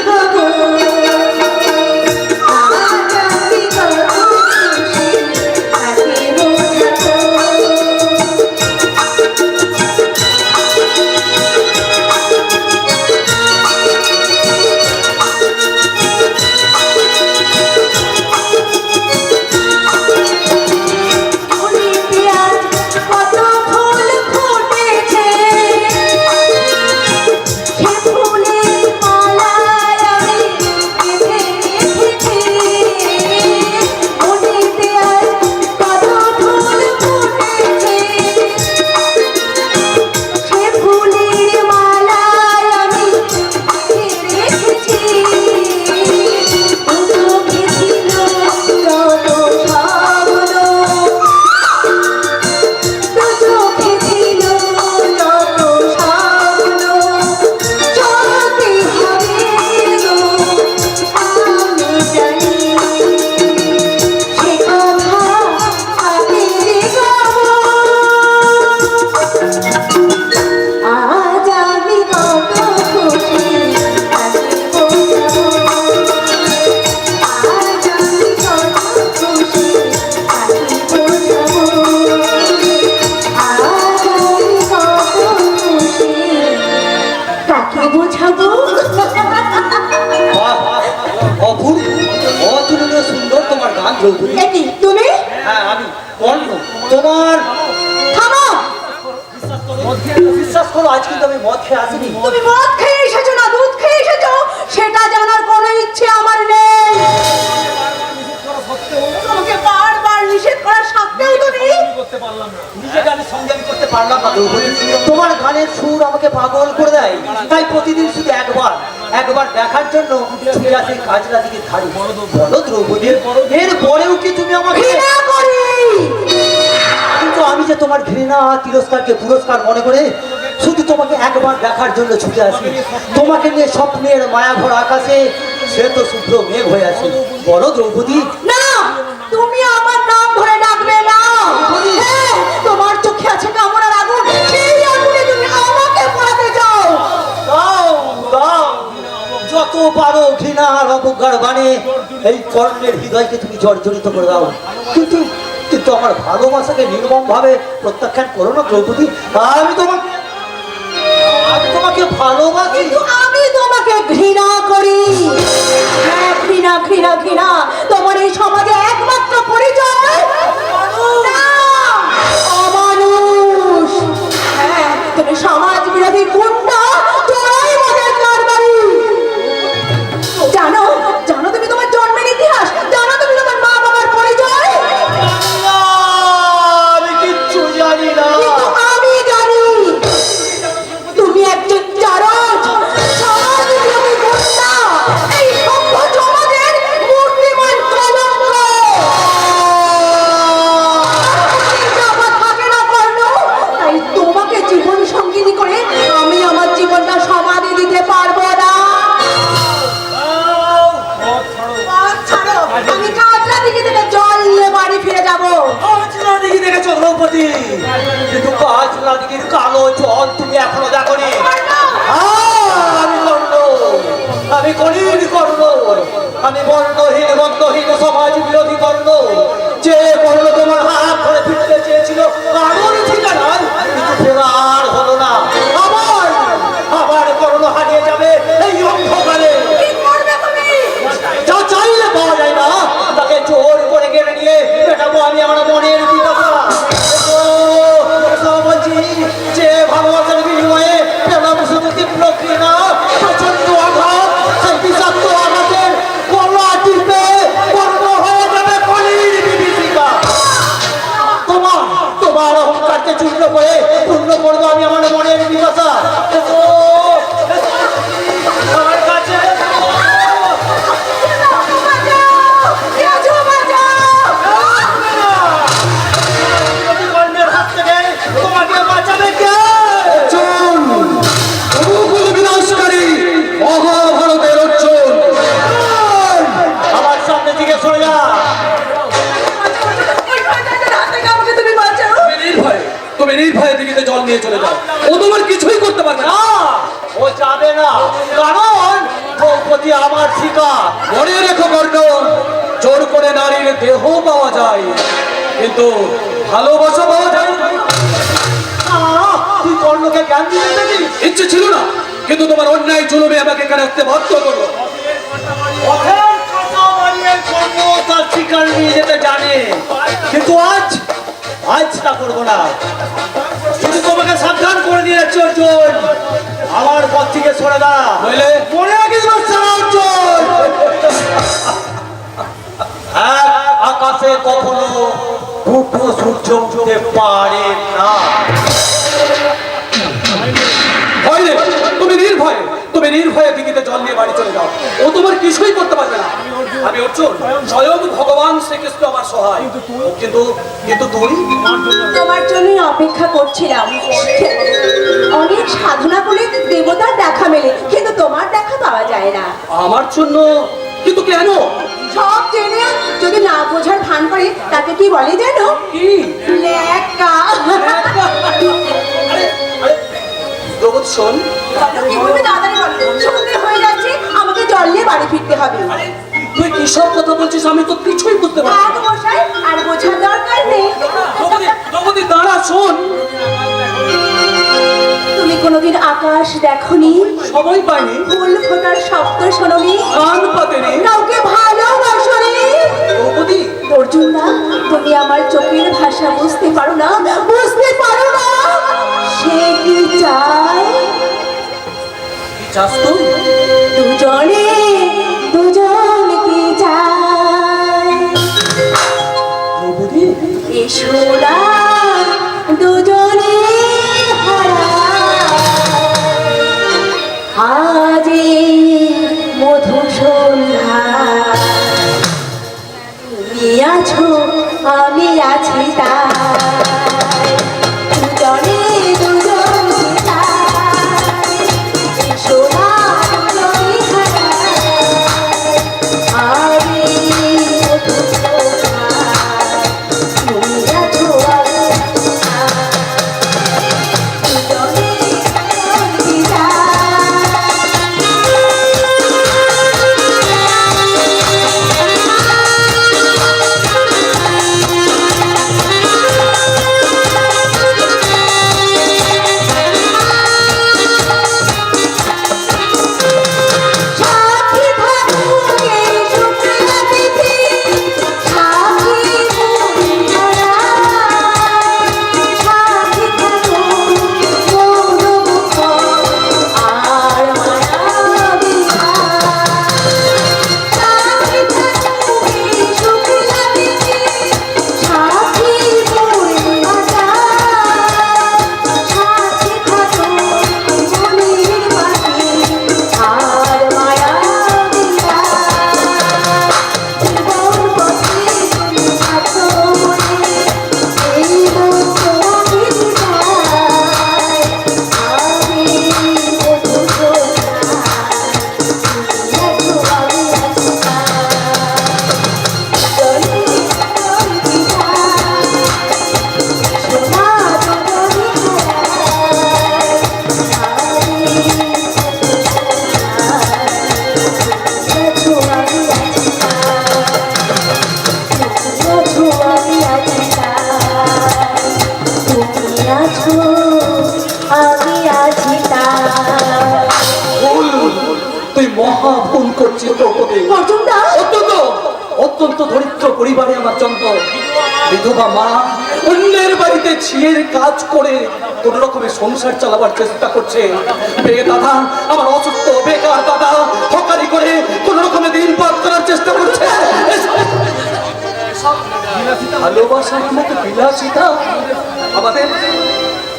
[SPEAKER 5] দ্রৌপদী।
[SPEAKER 6] এটি তুমি?
[SPEAKER 5] হ্যাঁ আমি কর্ণ। তোমার
[SPEAKER 6] থামো।
[SPEAKER 5] বিশ্বাস করো আজ কিন্তু আমি মদ খেয়ে আসিনি।
[SPEAKER 6] তুমি মদ খেয়ে এসেছো না দুধ খেয়ে এসেছো সেটা জানার কোনো ইচ্ছে আমার নেই। তোমাকে বারবার নিষেধ করার সত্ত্বেও তুমি
[SPEAKER 5] নিজেকে আমি সংযম করতে পারলাম না দ্রৌপদী। তোমার গানের সুর আমাকে পাগল করে দেয়, তাই প্রতিদিন শুধু একবার দেখার জন্য ছুটে আসি কাজলা দিকে ধারি। বলো দ্রৌপদী, এর পরেও কি তুমি আমাকে?
[SPEAKER 6] ঘৃণা করি।
[SPEAKER 5] কিন্তু আমি যে তোমার ঘৃণা তিরস্কারকে পুরস্কার মনে করে শুধু তোমাকে একবার দেখার জন্য ছুটে আসি। তোমাকে নিয়ে স্বপ্নের মায়া ভরা আকাশে সে তো শুভ্র মেঘ হয়ে আছে। বলো দ্রৌপদী।
[SPEAKER 6] না, তুমি আমার নাম ধরে ডাকবে না। হ্যাঁ, তোমার চোখে আছে কামনার আগুন, সেই আগুনে তুমি আমাকে পোড়াতে যাও।
[SPEAKER 5] দাও দাও, যত পারো ঘৃণার অবজ্ঞার বাণে এই কর্ণের হৃদয়কে তুমি জর্জরিত করে দাও। কিন্তু কিন্তু আমার ভালোবাসাকে নির্মম ভাবে প্রত্যাখ্যান করো না দ্রৌপদী। আমি তোমাকে ভালোবাসি।
[SPEAKER 6] কিন্তু আমি তোমাকে ঘৃণা করি। হ্যাঁ, ঘৃণা ঘৃণা ঘৃণা তোমার এই সমাজে একমাত্র পরিচয় না, অমানুষ। হ্যাঁ, তুমি সমাজ বিরোধী গুন্ডা, চোরাই মদের কারবারি। জানো জানো তুমি তোমার জন্মের ইতিহাস, জানো তুমি তোমার মা বাবার পরিচয়।
[SPEAKER 5] আমি কিচ্ছু জানি না।
[SPEAKER 6] কিন্তু আমি জানি তুমি একজন জারজ, সমাজ বিরোধী গুন্ডা, এই সভ্য সমাজের মূর্তিমান কলঙ্ক। আমার থাকে না কর্ণ, তাই তোমাকে জীবন সঙ্গিনী করে আমি আমার জীবনটা সমাধি দিতে পারবো না। পথ ছাড়ো, আমি কাজলা দিকে থেকে জল নিয়ে বাড়ি ফিরে যাবো।
[SPEAKER 5] কাজলা দিঘি দেখেছো দ্রৌপদী, কিন্তু কাজলা দিঘির কালো জল তুমি এখনো দেখোনি। আমি কর্ণ, আমি কলির কর্ণ, আমি বর্ণহীন বন্ধহীন সমাজ বিরোধী কর্ণ। যে কর্ণ তোমার হাত ধরে ফিরতে চেয়েছিল কারোর ঠিকানায়, কিন্তু ফেরার হলো না। আবার কর্ণ হারিয়ে যাবে এই অন্ধকারে।
[SPEAKER 6] কি করবে তুমি?
[SPEAKER 5] যা চাইলে পাওয়া যায় না, তাকে জোর করে কেড়ে নিয়ে পেটাবো আমি আমার মনের বিপাশা। বলছি যে ভালোবাসার বিনিময়ে পেলাম শুধু তীব্র ঘৃণা, প্রচন্ড আঘাত। সেই বিষাক্ত আঘাতের গলা টিপে বর্ণ হয়ে যাবে কলির বিভীষিকা। তোমার অহংকারকে চূর্ণ করে পূর্ণ করবো আমি আমার মনের বিপাশা। আমার কাছে কর্ণের হাত থেকে তোমাকে বাঁচাবে কে?
[SPEAKER 3] মহাভারতের অর্জুন।
[SPEAKER 5] আমার সামনে থেকে সরে যা।
[SPEAKER 6] আমাকে তুমি বাঁচাও।
[SPEAKER 4] তুমি নির্ভয়ে দিকে জল নিয়ে চলে যাও। ও তোমার কিছুই করতে পারবে না।
[SPEAKER 5] না, ও যাবে না, কারণ দ্রৌপদী আমার শিকার।
[SPEAKER 4] মনে রেখো কর্ণ, জোর করে নারীর দেহ পাওয়া যায়, কিন্তু ভালোবাসা পাওয়া যায় না।
[SPEAKER 5] তুই কর্ণকে জ্ঞান দিতে পেরেছিস?
[SPEAKER 4] ইচ্ছে ছিল না, কিন্তু তোমার অন্যায় জুলুমে আমাকে এখানে আসতে বাধ্য করলো।
[SPEAKER 5] পথের কাঁটা মারিয়ে কর্ণ তার শিকার নিয়ে যেতে জানে, কিন্তু আজ তা করবো না। শুধু তোমাকে সাবধান করে দিয়ে যাচ্ছি অর্জুন, আমার পথ থেকে সরে দা,
[SPEAKER 4] নইলে
[SPEAKER 5] মনে রাখিস বাচ্চা অর্জুন। আকাশে কখনো দুটো সূর্য উঠতে পারে না।
[SPEAKER 4] ভয় নেই, তুমি নির্ভয়ে দিঘিতে জল নিয়ে বাড়ি চলে যাও। ও তোমার কিছুই করতে পারবে না। আমি অর্জুন, স্বয়ং ভগবান শ্রীকৃষ্ণ আমার সহায়। কিন্তু কিন্তু তুমি
[SPEAKER 6] তোমার জন্যই অপেক্ষা করছিলাম। অনেক সাধনা করে দেবতার দেখা মেলে, কিন্তু তোমার দেখা পাওয়া যায় না।
[SPEAKER 4] আমার জন্য? কিন্তু কেন?
[SPEAKER 6] সব জেনে যদি না বোঝার ভান করে তাকে কি বলে জানো?
[SPEAKER 4] কি?
[SPEAKER 6] লেকা।
[SPEAKER 4] দ্রৌপদী শোন,
[SPEAKER 6] কি বলবে তাড়াতাড়ি বলো, সন্ধে হয়ে যাচ্ছে, আমাকে জল নিয়ে বাড়ি ফিরতে হবে।
[SPEAKER 4] তুই কিসব কথা বলছিস? আমি তো কিছুই বুঝতে পারছি
[SPEAKER 6] আর মশাই, আর বোঝার দরকার নেই।
[SPEAKER 4] দ্রৌপদী দাঁড়া, শোন।
[SPEAKER 6] তুমি কোনোদিন আকাশ দেখনি,
[SPEAKER 4] সময় পাইনি,
[SPEAKER 6] ফুল ফোটার শব্দ শোনোনি,
[SPEAKER 4] কান পাতেনি।
[SPEAKER 6] কাউকে ভালোবাসোনি।
[SPEAKER 4] দ্রৌপদী
[SPEAKER 2] অর্জুনা, তুমি আমার চোখের ভাষা বুঝতে পারো না, বুঝতে পারো না। সে কি চায়?
[SPEAKER 5] কি চাস তুই?
[SPEAKER 2] দুজনে দুজন কি চায়?
[SPEAKER 5] দ্রৌপদী,
[SPEAKER 2] এসো না দুজনে আজি মধু সন্ধ্যা, তুমি আছো আমি আছি তাই, দুজনে দুজন এসো না দুজনে আজি মধু সন্ধ্যা, তুমি আছো
[SPEAKER 5] তুই মহা ভুল করছিস দ্রৌপদী।
[SPEAKER 2] অর্জুনদা,
[SPEAKER 5] অত্যন্ত অত্যন্ত দরিদ্র পরিবারে আমার জন্ম। বিধবা মা অন্যের বাড়িতে ছিয়ের কাজ করে কোন রকমের সংসার চালাবার চেষ্টা করছে। দাদা আমার অসুস্থ বেকার দাদা হকারি করে কোন রকমের দিন পার করার চেষ্টা করছে। ভালোবাসার মতো বিলাসিতা আমাদের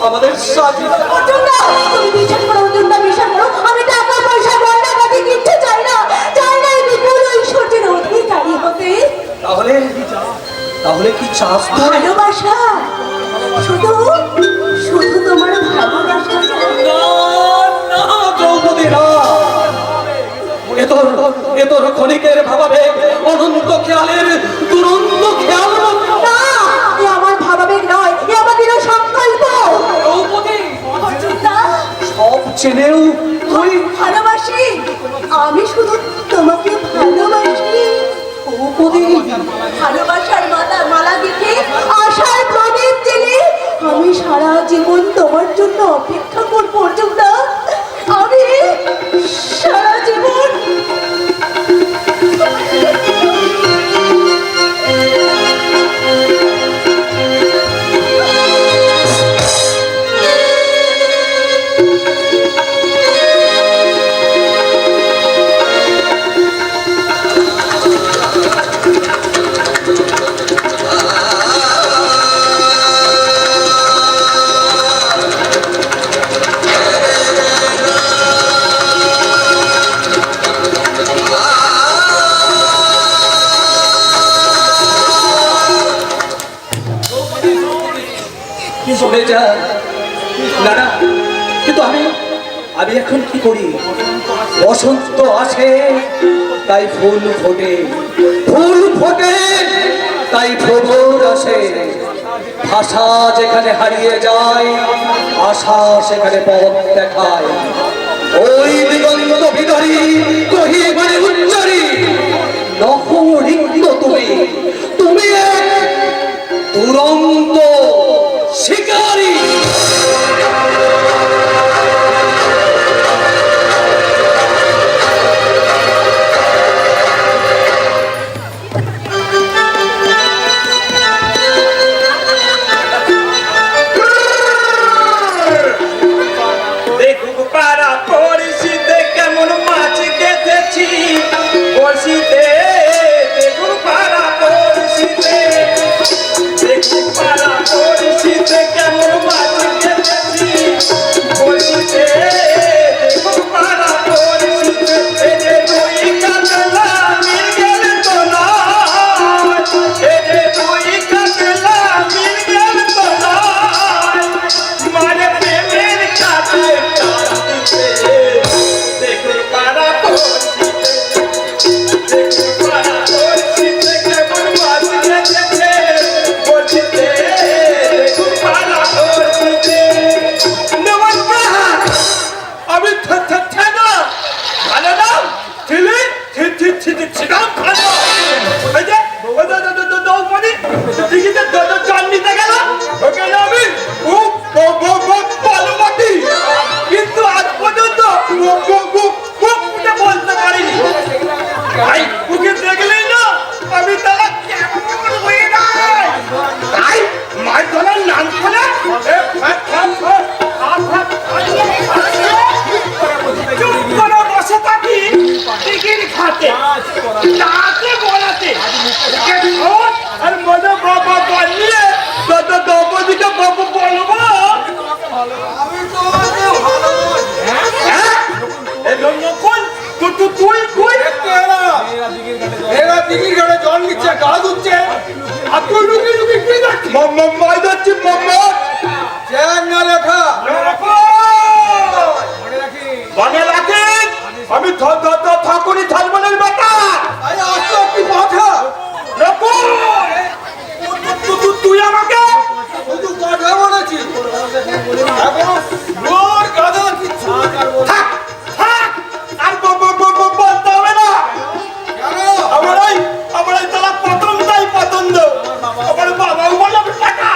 [SPEAKER 5] আমাদের স্বাধীনতা।
[SPEAKER 2] অর্জুনদা, তুমি বিশ্বাস করো অর্জুনদা, বিশ্বাস করো, আমি টাকা পয়সা গয়না গাটি কিচ্ছু চাই না, চাই না এই বিপুল ঐশ্বর্যের অধিকারী হতে।
[SPEAKER 5] তাহলে তাহলে কি চাস তুই?
[SPEAKER 2] ভালোবাসা, শুধু শুধু তোমার ভালোবাসা।
[SPEAKER 5] দ্রৌপদী না, এ তোর ক্ষণিকের ভাবাবেগ, অনন্ত খেয়ালের দুরন্ত খেয়াল
[SPEAKER 2] না, এ আমার ভাবাবেগ নয়, এ আমার দৃঢ় সংকল্প।
[SPEAKER 5] দ্রৌপদী।
[SPEAKER 2] অর্জুনদা,
[SPEAKER 5] সব চেনেও তুই
[SPEAKER 2] ভালোবাসি, আমি শুধু তোমাকে ভালোবাসি।
[SPEAKER 5] দ্রৌপদী।
[SPEAKER 2] ভালোবাসার মালা দিকে আশার প্রদীপ জেলে আমি সারা জীবন তোমার জন্য অপেক্ষা করবো অর্জুনদা, আমি সারা জীবন।
[SPEAKER 5] চলে যা। না না, কিন্তু আমি এখন কি করি? বসন্ত আসে তাই ফুল ফোটে, ফুল ফোটে তাই ভ্রমর আসে। ভাষা যেখানে হারিয়ে যায়, আশা সেখানে পথ দেখায়। ওই দিগন্ত বিদারী কহি মানে উচ্চারি নহরিক্ত তুমি, তুমি এক দুরন্ত শিকারী। পড়শিতে দেখুন পাড়া পড়শিতে দেখুন পাড়া পড়শিতে কেমন মাছ খেতেছি পড়শিতে দেখুন পাড়া পড়শিতে এই যে দুই কাতলা মির্গেল তোলা এই যে দুই কাতলা মির্গেল তোলা মানে প্রেমের কাছে দেখুন পাড়া পড়শিতে দেখুন পাড়া পড়শিতে কেমন মাছ খেতেছে পড়শিতে দেখুন পাড়া পড়শিতে
[SPEAKER 4] নমস্কার, আমি ঠেনা ভালো নাম ছিলি ছিলাম ভালো ওই যে দৌপনি দিঘিতে চান নিতে গেল ওখানে আমি খুব ভালো মাটি, কিন্তু আজ পর্যন্ত মুখে বলতে পারিনি। তাই মুখে দেখলেই না আমি তারা কেমন হয়ে যায়, তাই মাছ ধরার নাম করে চুপ করে বসে থাকি টিকিট খাতে তাকে বলাতে আর মনে বাবা বানিয়ে দ্রৌপদীকে বাবু বলবো
[SPEAKER 1] এরা দিঘির ঘাটে জল নিচ্ছে গা ধুচ্ছে আর তুই লুকি লুকি কি যাচ্ছিস
[SPEAKER 4] মাই যাচ্ছি মোহাম্মদ
[SPEAKER 1] না লেখা
[SPEAKER 4] মনে রাখেন আমি ঠাকুরি ঠাকুরের বেটা
[SPEAKER 1] আরে আসো কি কথা
[SPEAKER 4] তুই আমাকে
[SPEAKER 1] শুধু কথা বলেছি এখন লোর গাধা কিচ্ছু
[SPEAKER 4] থাক থাক আর বলতে হবে না।
[SPEAKER 1] কেন
[SPEAKER 4] আমার এই তারা পতনটাই পছন্দ, আমার বাবা বলে টাকা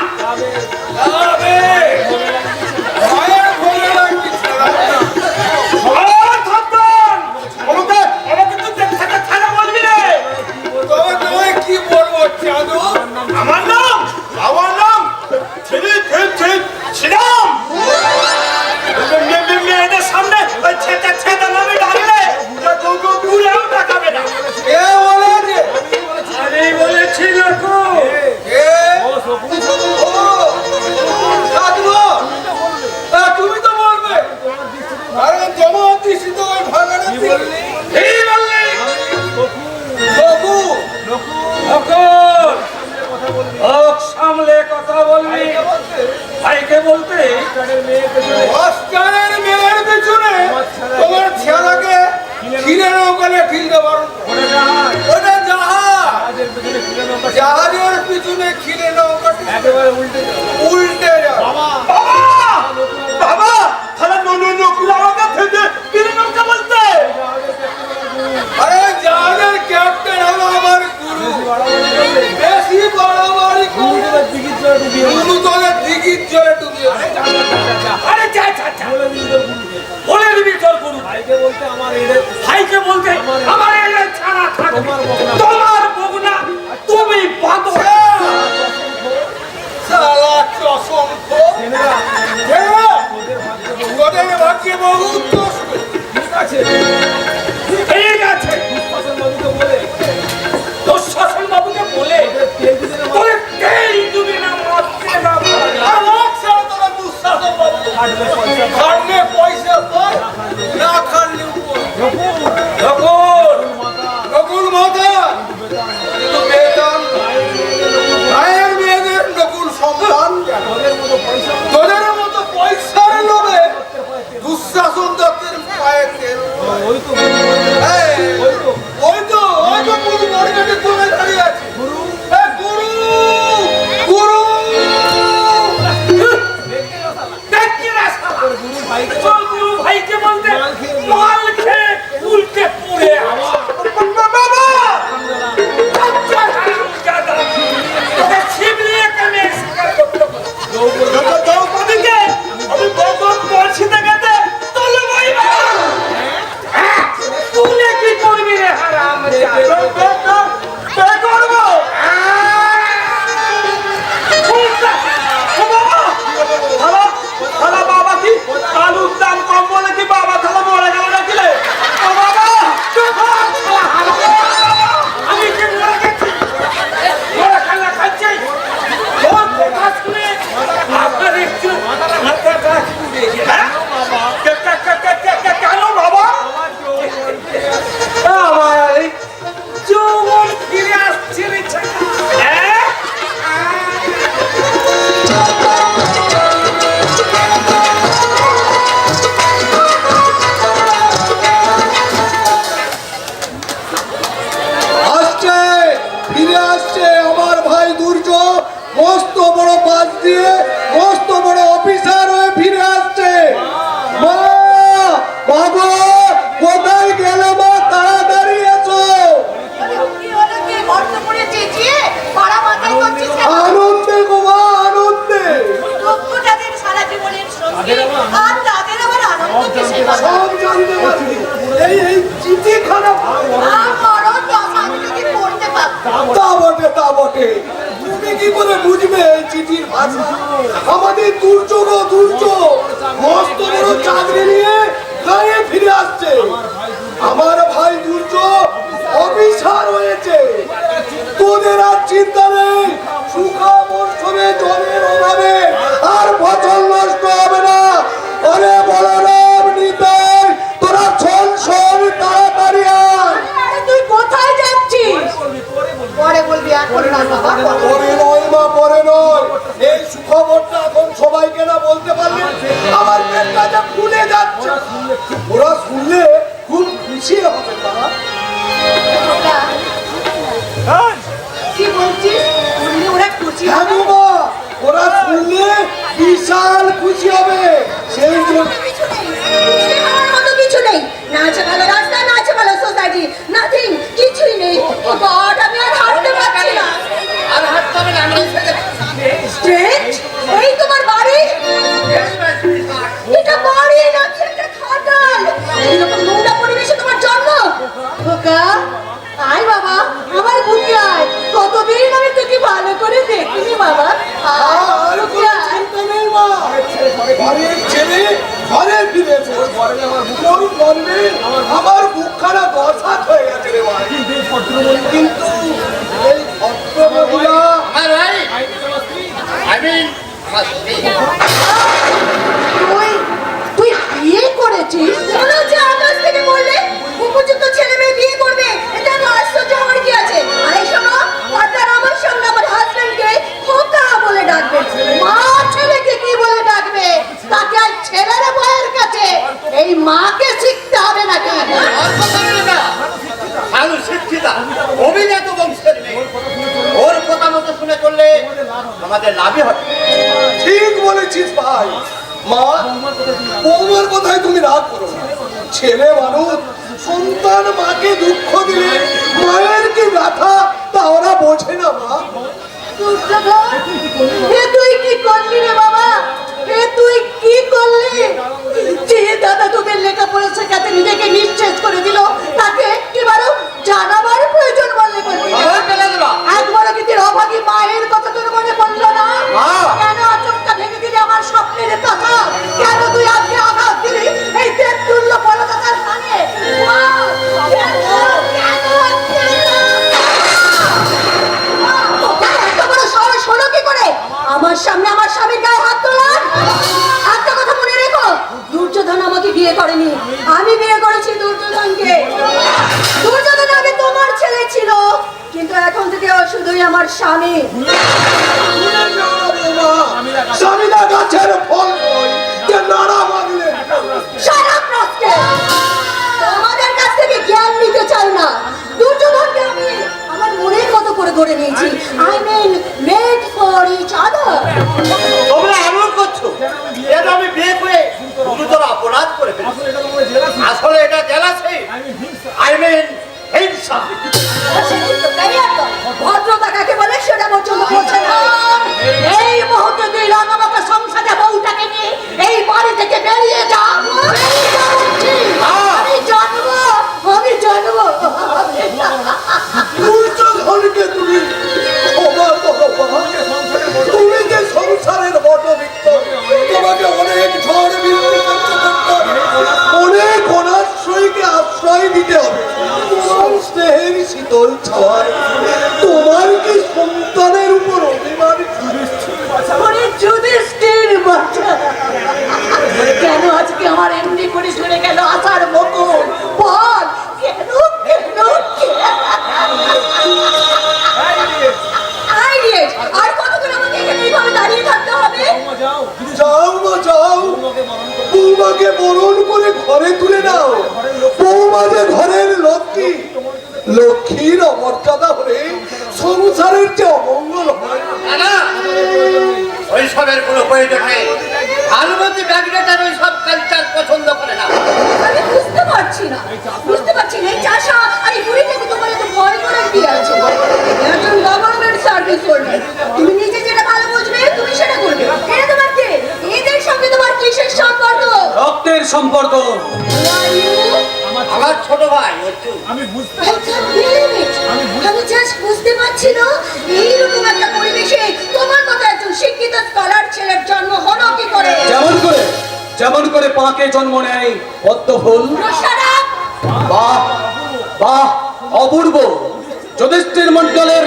[SPEAKER 1] মায়ের ঘরে রাখছিস
[SPEAKER 4] আমাকে তুই ছাড়া বলবি রে।
[SPEAKER 1] তোর নয় কি বলবো চাঁদু
[SPEAKER 4] আমার নাম ছিলাম মেয়েদের সামনে ওই ছেদা নামে ডাকলে ঘুরেও টাকাবে না।
[SPEAKER 1] কে বলেছে
[SPEAKER 4] আমি বলেছি লোকো
[SPEAKER 1] কে চাঁদু তুমি তো বলবে আরে জমা দিস তো ওই ভাগাড়ে
[SPEAKER 4] এই বললি
[SPEAKER 1] বাবু
[SPEAKER 5] সামলে কথা বলবি ভাইকে বলতে
[SPEAKER 1] অস্কারের মেয়ের পেছনে তোমার ছেলেকে খিলে নৌকালে খিলতে পারো ওটা জাহাজ জাহাজের পিছনে খিলে নৌকা একেবারে উল্টে যাও
[SPEAKER 4] বাবা তাহলে নকুল আমাকে থেকে কিনে নৌকা বলতে
[SPEAKER 1] আরে জাহাজের ক্যাপ্টেন হলো আমার গুরু বেশি বাড়াবাড়ি গুরু তোদের দিঘির জলে ডুবিয়ে
[SPEAKER 5] আরে যা বলে দিবি তোর গুরু ভাইকে বলতে আমার এলে ছাড়া থাকবে তোমার বগুনা তুমি বাঁধো
[SPEAKER 1] সালা অসংখ্য তোদের ভাগ্যে বহু কষ্ট
[SPEAKER 5] ঠিক আছে দুঃশাসন বাবুকে বলে তোরে তেল দিবি না মারতে না
[SPEAKER 1] আমার ছাড়া তোরা দুঃশাসন বাবু খাটলে পয়সা পায় না খাটলে উপর নকুল মাতা
[SPEAKER 3] আসছে আমার ভাই দুর্য, মস্ত বড় বাস দিয়ে মস্ত বড় অফিসার হয়ে ফিরে আসছে। মা, বাবা, কোথায় গেলে মা? তাড়াতাড়ি এসো। আনন্দে গো মা, আনন্দে। সব জানতে পারছি। এই চিঠিখানা তা বটে, তা বটে। তুমি কি করে বুঝবে এই চিঠির ভাষা? আমাদের দুর্য গো দুর্য, মস্ত বড় চাকরি নিয়ে গায়ে ফিরে আসছে। আমার ভাই দুর্য অফিসার হয়েছে। তোদের আর চিন্তা নেই, শুকা মরশুমে জলের অভাবে আর ফসল নষ্ট হবে না। আরে বলরাম, নিতাই, তোরা শোন শোন, তাড়াতাড়ি আয়।
[SPEAKER 2] তুই কোথায় যাচ্ছিস? পরে বলবি, এখন না বাবা।
[SPEAKER 3] পরে নয় মা, পরে নয়। এই সুখবরটা এখন সবাইকে না বলতে পারলে আমার পেটটা যে ফুলে যাচ্ছে। ওরা শুনলে খুব খুশি হবে মা।
[SPEAKER 2] কি বলছিস? বললি ওরা খুশি
[SPEAKER 3] হ্যাঁ
[SPEAKER 2] হবে?
[SPEAKER 3] গো মা, ওরা শুনলে বিশাল খুশি হবে। সেই জন্য
[SPEAKER 6] আমার মতো কিছু নেই। না আছে ভালো রাস্তা, না আছে ভালো সোসাইটি, নাথিং, কিছুই নেই। ও গড, আমি আর হাঁটতে পারছি না।
[SPEAKER 5] আর হাঁটতে হবে না, আমি
[SPEAKER 6] স্ট্রেট, এই তোমার বাড়ি? এটা বাড়ি নাকি একটা খাটাল? এরকম নোংরা পরিবেশে তোমার জন্ম?
[SPEAKER 2] খোকা, আয় বাবা, আমার বুকে আয়। কতদিন আমি তোকে ভালো করে দেখিনি বাবা। আয়,
[SPEAKER 3] আর
[SPEAKER 2] বুকে
[SPEAKER 3] কোনো
[SPEAKER 2] আয়।
[SPEAKER 3] চিন্তা নেই মা। ঘরের ছেলে ঘরে ফিরেছে। ওর গর্বে আমার বুকখানা দশাত হয়ে গেছে রে ভাই। কিন্তু এই ভদ্রমহিলা
[SPEAKER 5] আমার ভাই
[SPEAKER 2] তুই বিয়ে করেছিস?
[SPEAKER 6] মনে হচ্ছে আকাশ থেকে বললে উপযুক্ত ছেলে মেয়ে বিয়ে করবে। এটা তো আশ্চর্য হওয়ার কি আছে? আরে শোনো, কর্তার আমার সঙ্গে আমার হাজবেন্ডকে খোকা বলে ডাকবে।
[SPEAKER 2] মা ছেলেকে কি বলে ডাকবে? তাকে আর ছেলের বয়ের কাছে এই মাকে শিখতে হবে নাকি?
[SPEAKER 5] ভালো শিক্ষিতা অভিজাত বংশের মেয়ে, ওর কথা মতো শুনে চললে আমাদের লাভই হবে।
[SPEAKER 3] ঠিক বলেছিস ভাই। মা, বৌমার কথায় তুমি রাগ করো না। ছেলে মানুষ, সন্তান মাকে দুঃখ দিলে মায়ের কি ব্যথা তা ওরা বোঝে না মা।
[SPEAKER 2] এ তুই কি করলি রে বাবা? এ তুই কি করলি? যে দাদা তোদের লেখাপড়া শেখাতে নিজেকে নিঃশেষ করে দিল, তাকে একটিবারও জানাবার প্রয়োজন বললে করবি না। একবারও কি তোর অভাগী মায়ের কথা তোর মনে পড়লো না? কেন আচমকা ভেঙে দিলি আমার স্বপ্নের কথা? কেন তুই আজকে আঘাত দিলি এই তেঁতুল্য বড় দাদার কানে? মা, কেন? কেন?
[SPEAKER 6] এত বড় সাহস হলো কি করে আমার সামনে আমার স্বামীর গায়ে হাত তোলার? একটা কথা মনে রেখো, দুর্যোধন আমাকে বিয়ে করেনি, আমি বিয়ে করেছি দুর্যোধনকে। দুর্যোধন আগে তোমার ছেলে ছিল, কিন্তু এখন থেকে ও শুধুই আমার স্বামী।
[SPEAKER 3] স্বামীরা গাছের ফল নয় যে নাড়া মারলে।
[SPEAKER 6] সারাপ রাস্তে তোমাদের কাছ থেকে জ্ঞান নিতে চাই না। দুর্যোধনকে আমি আমার মনের মতো করে গড়ে নিয়েছি। I mean made for each other.
[SPEAKER 5] তোমরা এমন করছো যেন আমি বিয়ে করে গুরুতর অপরাধ করে ফেলেছি। আসলে এটা জেলাসি, আই মিন হিংসা।
[SPEAKER 6] ভদ্রতা কাকে বলে সেটা পর্যন্ত বোঝে না।
[SPEAKER 2] এই মুহূর্তে তুই রঙমাখা সংসারে বউটাকে নিয়ে এই বাড়ি থেকে বেরিয়ে যা। আমি জানবো, আমি জানবো।
[SPEAKER 3] দুর্যোধনকে তুমি ক্ষমা করো মা। তুমি যে সংসারের বটবৃক্ষ, তোমাকে অনেক ঝড় বৃষ্টি করতে হবে, অনেক অনাশ্রয়কে আশ্রয় দিতে হবে। তোমার স্নেহের শীতল ছাওয়ায় তোমার কি সন্তানের উপর অভিমান?
[SPEAKER 2] ওরে যুধিষ্ঠির বাচ্চা, কেন আজকে আমার এমনি করে চলে গেল আসার মুকুল? বল কেন? কেন?
[SPEAKER 6] আইডিয়েট, আর কতক্ষণ আমাকে এখানে এইভাবে দাঁড়িয়ে থাকতে হবে?
[SPEAKER 3] যাও মা যাও, বৌমাকে বরণ করে ঘরে তুলে দাও। বৌমা যে ঘরের লক্ষ্মী, লক্ষ্মীর অমর্যাদা হলে সংসারের যে অমঙ্গল হয়।
[SPEAKER 5] না, ওইসবের কোনো প্রয়োজন নেই। ভানুমতি ব্যাগনেটার ওইসব কালচার পছন্দ করে না।
[SPEAKER 2] আমি বুঝতে পারছি না এই চাষা আর এই বুড়িটাকে তোমার এত ভয় করার কি আছে? একজন গভর্নমেন্ট সার্ভিস করবে, তুমি নিজে যেটা ভালো বুঝবে তুমি সেটা করবে। এটা তোমার কে? এদের সঙ্গে তোমার কিসের সম্পর্ক?
[SPEAKER 4] রক্তের সম্পর্ক।
[SPEAKER 5] আমার ছোট ভাই অর্জুন।
[SPEAKER 2] আমি জাস্ট বুঝতে পারছি না এইরকম একটা পরিবেশে তোমার মতো একজন শিক্ষিত স্কলার ছেলের জন্ম হলো কি করে?
[SPEAKER 4] যেমন করে পাকে জন্ম নেয় পদ্ম ফুল। বাহ বাহ, অপূর্ব। যুধিষ্ঠির মণ্ডলের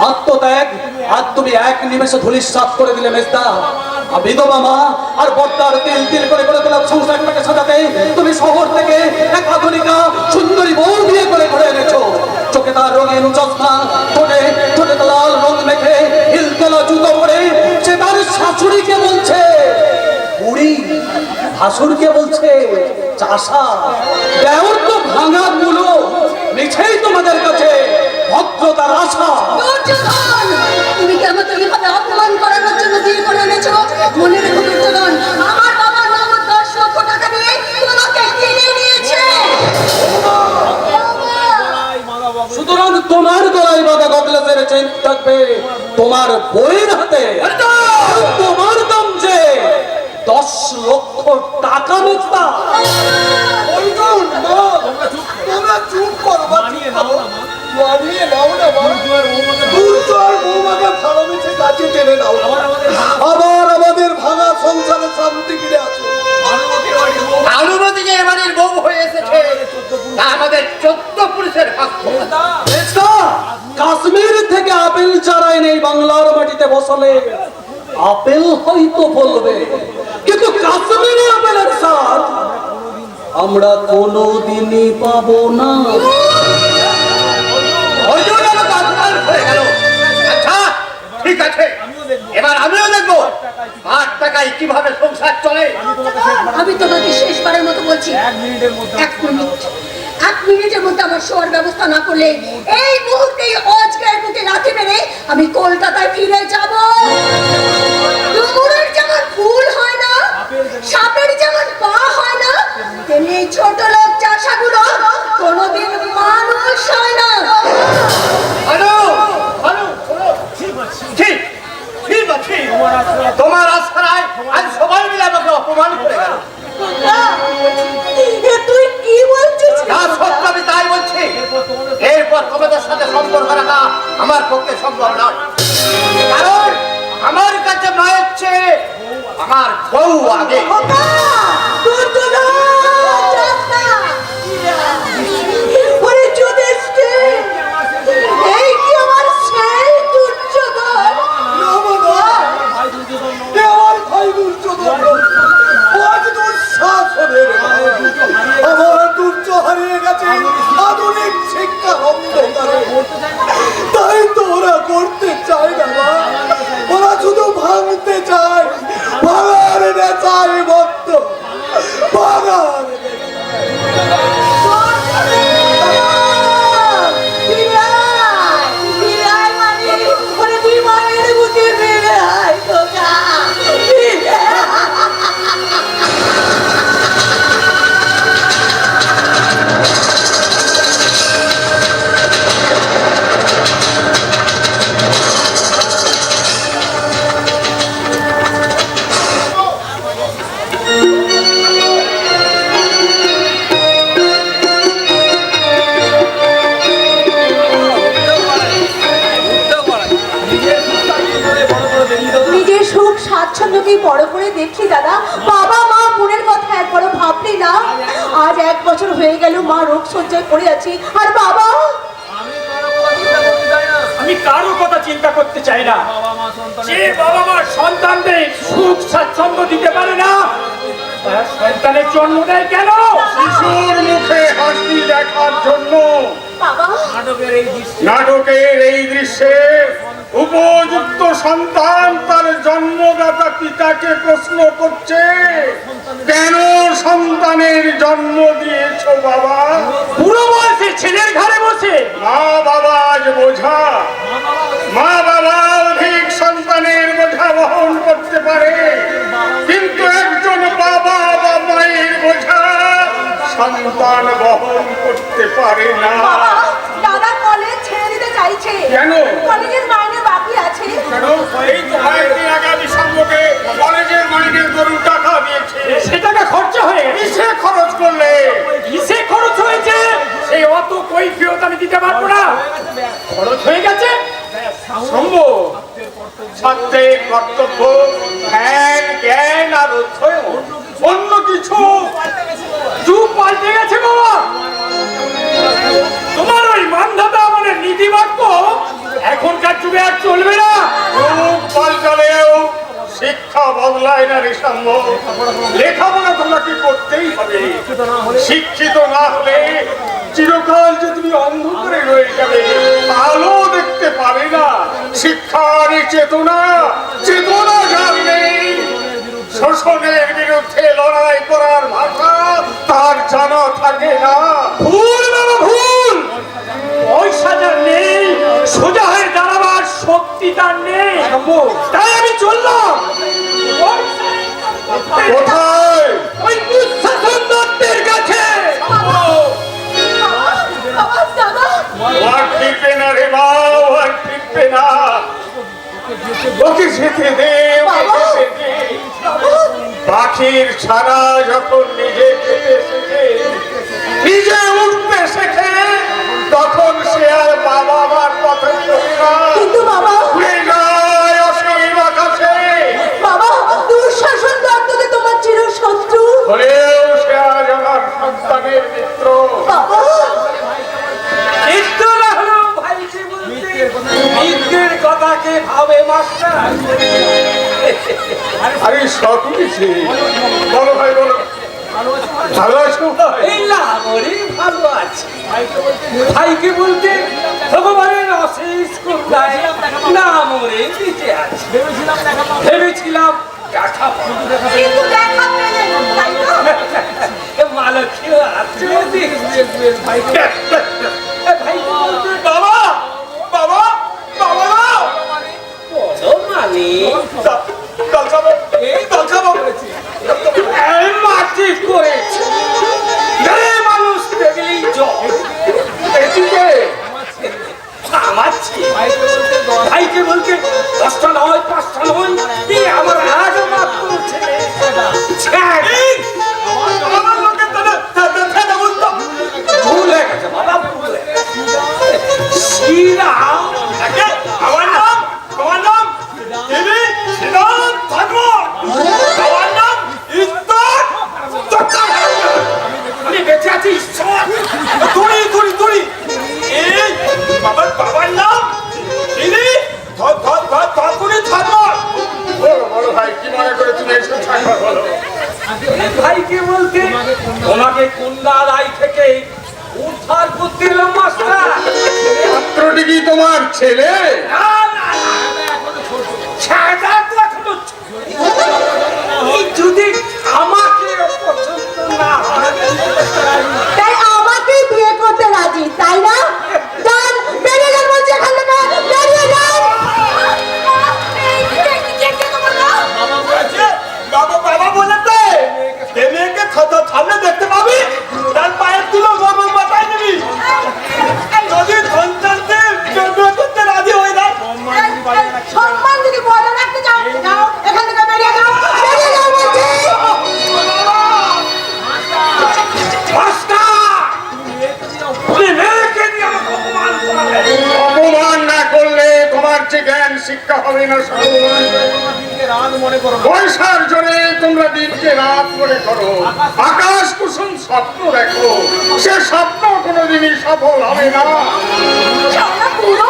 [SPEAKER 4] আত্মত্যাগ আর তুমি এক নিমেষে ধূলিসাৎ করে দিলে মেজদা। বিধবা মা আর বর্তার তিল তিল করে করে তোলা সংসারটাকে সাজাতে তুমি শহর থেকে এক আধুনিকা সুন্দরী বউ বিয়ে করে ঘুরে এনেছো। চোখে তার রঙিন চশমা, ঠোঁটে ঠোঁটে লাল রং মেখে হিলতলা জুতো পরে সে তার শাশুড়িকে বলছে বুড়ি, শাশুড়িকে বলছে চাষা। দেওর তো ভাঙা গুলো মিছেই তোমাদের কাছে ভদ্রতার আশা।
[SPEAKER 2] দুর্যোধন, তুমি কি আমাকে এইভাবে অপমান করানোর জন্য বিয়ে করে এনেছো? মনে রেখো দুর্যোধন, আমার বাবা নগদ 10 লক্ষ টাকা দিয়ে তোমাকে কিনে নিয়েছে।
[SPEAKER 4] সুতরাং তোমার গলায় বাঁধা গগলেসের চেন থাকবে তোমার বইয়ের হাতে। তোমার দাম যে 10 লক্ষ টাকা মিথ্যা।
[SPEAKER 3] তোমরা চুপ করো, মানিয়ে নাও না মা। দুর্জয় বৌমাকে ভালোবেসে কাছে টেনে নাও। আবার আমাদের ভাঙা সংসারে শান্তি ফিরে আসো।
[SPEAKER 5] ভানুমতি যে এবারের বউ হয়ে এসেছে তা আমাদের 14 পুরুষের ভাগ্য।
[SPEAKER 4] মেজদা, কাশ্মীর থেকে আপেল চারা এনে বাংলার মাটিতে বসালে আপেল হয়তো ফলবে, কিন্তু কাশ্মীরি আপেলের স্বাদ আমরা কোনোদিনই পাবো না।
[SPEAKER 5] অর্জুন আমাকে অপমান করে গেল। আচ্ছা ঠিক আছে, এবার আমিও দেখবো 8 টাকায় কিভাবে সংসার চলে।
[SPEAKER 2] আমি তোমাকে শেষবারের মতো বলছি, 1 মিনিটের মধ্যে আমার শোয়ার ব্যবস্থা না করলে এই মুহূর্তে অজগার বুকে লাথি মেরে আমি কলকাতায় ফিরে যাব। ডুমুরের যেমন ফুল হয় না, সাপের যেমন পা হয় না, তেমনি ছোট লোক চাষাগুলো কোনোদিন মানুষ হয় না।
[SPEAKER 5] তোমার আশ্রয় আজ সবাই মিলে আমাকে অপমান করে গেল।
[SPEAKER 2] তুই কি বলছিস?
[SPEAKER 5] না সত্য, আমি তাই বলছি। এরপর তোমাদের সাথে সম্পর্ক রাখা আমার পক্ষে সম্ভব নয়, কারণ আমার কাছে মায়ের চেয়ে আমার বউ আগে।
[SPEAKER 3] আমার দুর্য হারিয়ে গেছে আধুনিক শিক্ষা অন্ধকারে। তাই তো ওরা করতে চায় না মা, ওরা শুধু ভাঙতে চায়। ভাঙার নেচায় ভক্ত, ভাঙার
[SPEAKER 6] স্বাচ্ছন্দ্যকে বড় করে দেখি দাদা। বাবা মা বোনের কথা একবারও ভাবলি না? আজ 1 বছর হয়ে গেল মা রোগ সজ্জায় পড়ে আছি, আর বাবা।
[SPEAKER 7] আমি কারো কথা চিন্তা করতে চাই না। যে বাবা মা সন্তানদের সুখ স্বাচ্ছন্দ্য দিতে পারে না, তার সন্তানের জন্ম দেয় কেন?
[SPEAKER 4] শিশুর মুখে হাসি দেখার জন্য
[SPEAKER 6] বাবা,
[SPEAKER 7] নাটকের এই দৃশ্য
[SPEAKER 4] নাটকের এই দৃশ্যে
[SPEAKER 7] উপযুক্ত সন্তান তার জন্মদাতা পিতাকে প্রশ্ন করছে, কেন সন্তানের জন্ম দিয়েছ বাবা?
[SPEAKER 5] বুড়ো বয়সে ছেলের ঘরে বসে
[SPEAKER 7] মা বাবা আজ বোঝা, মা বাবা অধিক সন্তানের বোঝা বহন করতে পারে, কিন্তু একজন বাবা বা মায়ের বোঝা সন্তান বহন করতে পারে না।
[SPEAKER 6] বাবা, দাদা কলেজ ছেড়ে দিতে চাইছে।
[SPEAKER 7] কেন?
[SPEAKER 6] কলেজের মাইনে বাকি আছে।
[SPEAKER 7] কেন? এই তো কয়েকদিন আগে আমি সঙ্গকে কলেজের মাইনের দরুন টাকা দিয়েছে।
[SPEAKER 5] সে টাকা খরচা হয়ে গেছে।
[SPEAKER 7] কিসে খরচ করলে?
[SPEAKER 5] কিসে খরচ হয়েছে সেই অত কৈফিয়ত আমি দিতে পারবো না। খরচ হয়ে গেছে
[SPEAKER 7] সম্ভব ছাত্রের কর্তব্য জ্ঞান জ্ঞান আর অধ্যয়ন, অন্য কিছু
[SPEAKER 5] যুগ পাল্টে গেছে বাবা। তোমার ওই মানধাতা আমাদের নীতিবাক্য এখনকার যুগে আর চলবে না।
[SPEAKER 7] যুগ পাল্টালেও শিক্ষা বদলায় না রে সম্ভব। লেখাপড়া তোমাকে করতেই হবে। শিক্ষিত না হলে চিরকাল যে তুমি অন্ধকারে রয়ে যাবে, আলো দেখতে পাবে না। শিক্ষার চেতনা, চেতনা যার নেই, শোষণের বিরুদ্ধে লড়াই করার ভাষা তার জানা থাকে না।
[SPEAKER 5] ভুল বাবা ভুল। পয়সা যার নেই, সোজা হয়ে দাঁড়াবার শক্তি তার নেই। তাই আমি চললাম
[SPEAKER 7] কোথায়?
[SPEAKER 5] ওই দুঃশাসন দত্তের কাছে।
[SPEAKER 6] বাবা, দাদা,
[SPEAKER 7] আর ফিরবে না রে বাবা, আর ফিরবে না। ওকে যেতে দে, ওকে যেতে দে। পাখির ছাড়া যখন নিজে যেতে শেখে, নিজে উঠতে শেখে, তখন সে আর বাবা মার কথা শোনে না।
[SPEAKER 2] কিন্তু বাবা,
[SPEAKER 7] উড়ে যায় অসীম আকাশে।
[SPEAKER 2] বাবা, দুঃশাসন দত্ত যে তোমার চিরশত্রু।
[SPEAKER 7] হলেও সে আজ আমার সন্তানের মিত্র।
[SPEAKER 2] বাবা,
[SPEAKER 5] একটু না হলেও ভাইকে বলতে মিত্রের কথা কে ভাবে মাস্টার?
[SPEAKER 7] আরে সব কিছু বলো ভাই, বলো ভালো আছো ভাই?
[SPEAKER 5] এই লাবরে ভালো আছে। ভাইকে বলতে ভগবানের অশেষ করুণায় না মরে বেঁচে আছে। ভেবেছিলাম দেখা পাবো।
[SPEAKER 6] কিন্তু দেখা পেলে না, তাই তো?
[SPEAKER 5] মালক্ষীও আছে ভাইকে বলতে
[SPEAKER 7] বাবা বাবা বাবা
[SPEAKER 5] বলো মানে
[SPEAKER 7] দল খাবো, দল খাবো।
[SPEAKER 5] এই মাটি করেছে মেয়ে মানুষ দেখলেই জল
[SPEAKER 7] এদিকে
[SPEAKER 5] থামাচ্ছি। ভাইকে বলতে 10টা নয় 5টা নয়, এই আমার আজ মাত্র ছেলে ছেড়ে।
[SPEAKER 7] আমার লোকের দাদা বলতো
[SPEAKER 5] ভুল হয়ে গেছে বাবা, ভুল হয়ে গেছে। শ্রীরাম
[SPEAKER 7] আমার নাম দেবী শ্রীরাম ধর্ম, আমার নাম ঈশ্বর।
[SPEAKER 5] আমি বেঁচে আছি ঈশ্বর।
[SPEAKER 7] তুড়ি তুড়ি তুড়ি এই বাবার নাম দিদি ধর্মপুরি ধর্ম। বলো বলো ভাই, কি মনে করে তুমি এসব ছাড়বা বলো?
[SPEAKER 5] ভাইকে বলতে তোমাকে কুন্দা রায় থেকে উদ্ধার করতে এলাম মাস্টার।
[SPEAKER 7] ছাত্রটি কি তোমার ছেলে?
[SPEAKER 5] না না ছাড়া তো এখনো এই যদি আমাকে পছন্দ না হয়
[SPEAKER 2] তাই আমাকে বিয়ে করতে রাজি, তাই না? যান, বেরিয়ে যান বলছি এখান থেকে, বেরিয়ে যান।
[SPEAKER 7] বাবা বলেছে মেয়েকে সামনে দেখতে পাবি, তার পায়ের তুলো মাথায় নিবি। যদি সন্তানকে বিয়ে করতে রাজি হয়ে যায়,
[SPEAKER 2] সম্মান যদি বজায় রাখতে চাও, যাও এখান থেকে, বেরিয়ে যাও, বেরিয়ে যাও বলছি।
[SPEAKER 7] অপমান না করলে তোমার যে জ্ঞান শিক্ষা হবে না। পয়সার জোরে তোমরা দিনকে রাত মনে করো, আকাশ কুসুম স্বপ্ন দেখো, সে স্বপ্ন কোনোদিনই সফল হবে না।
[SPEAKER 2] পুরো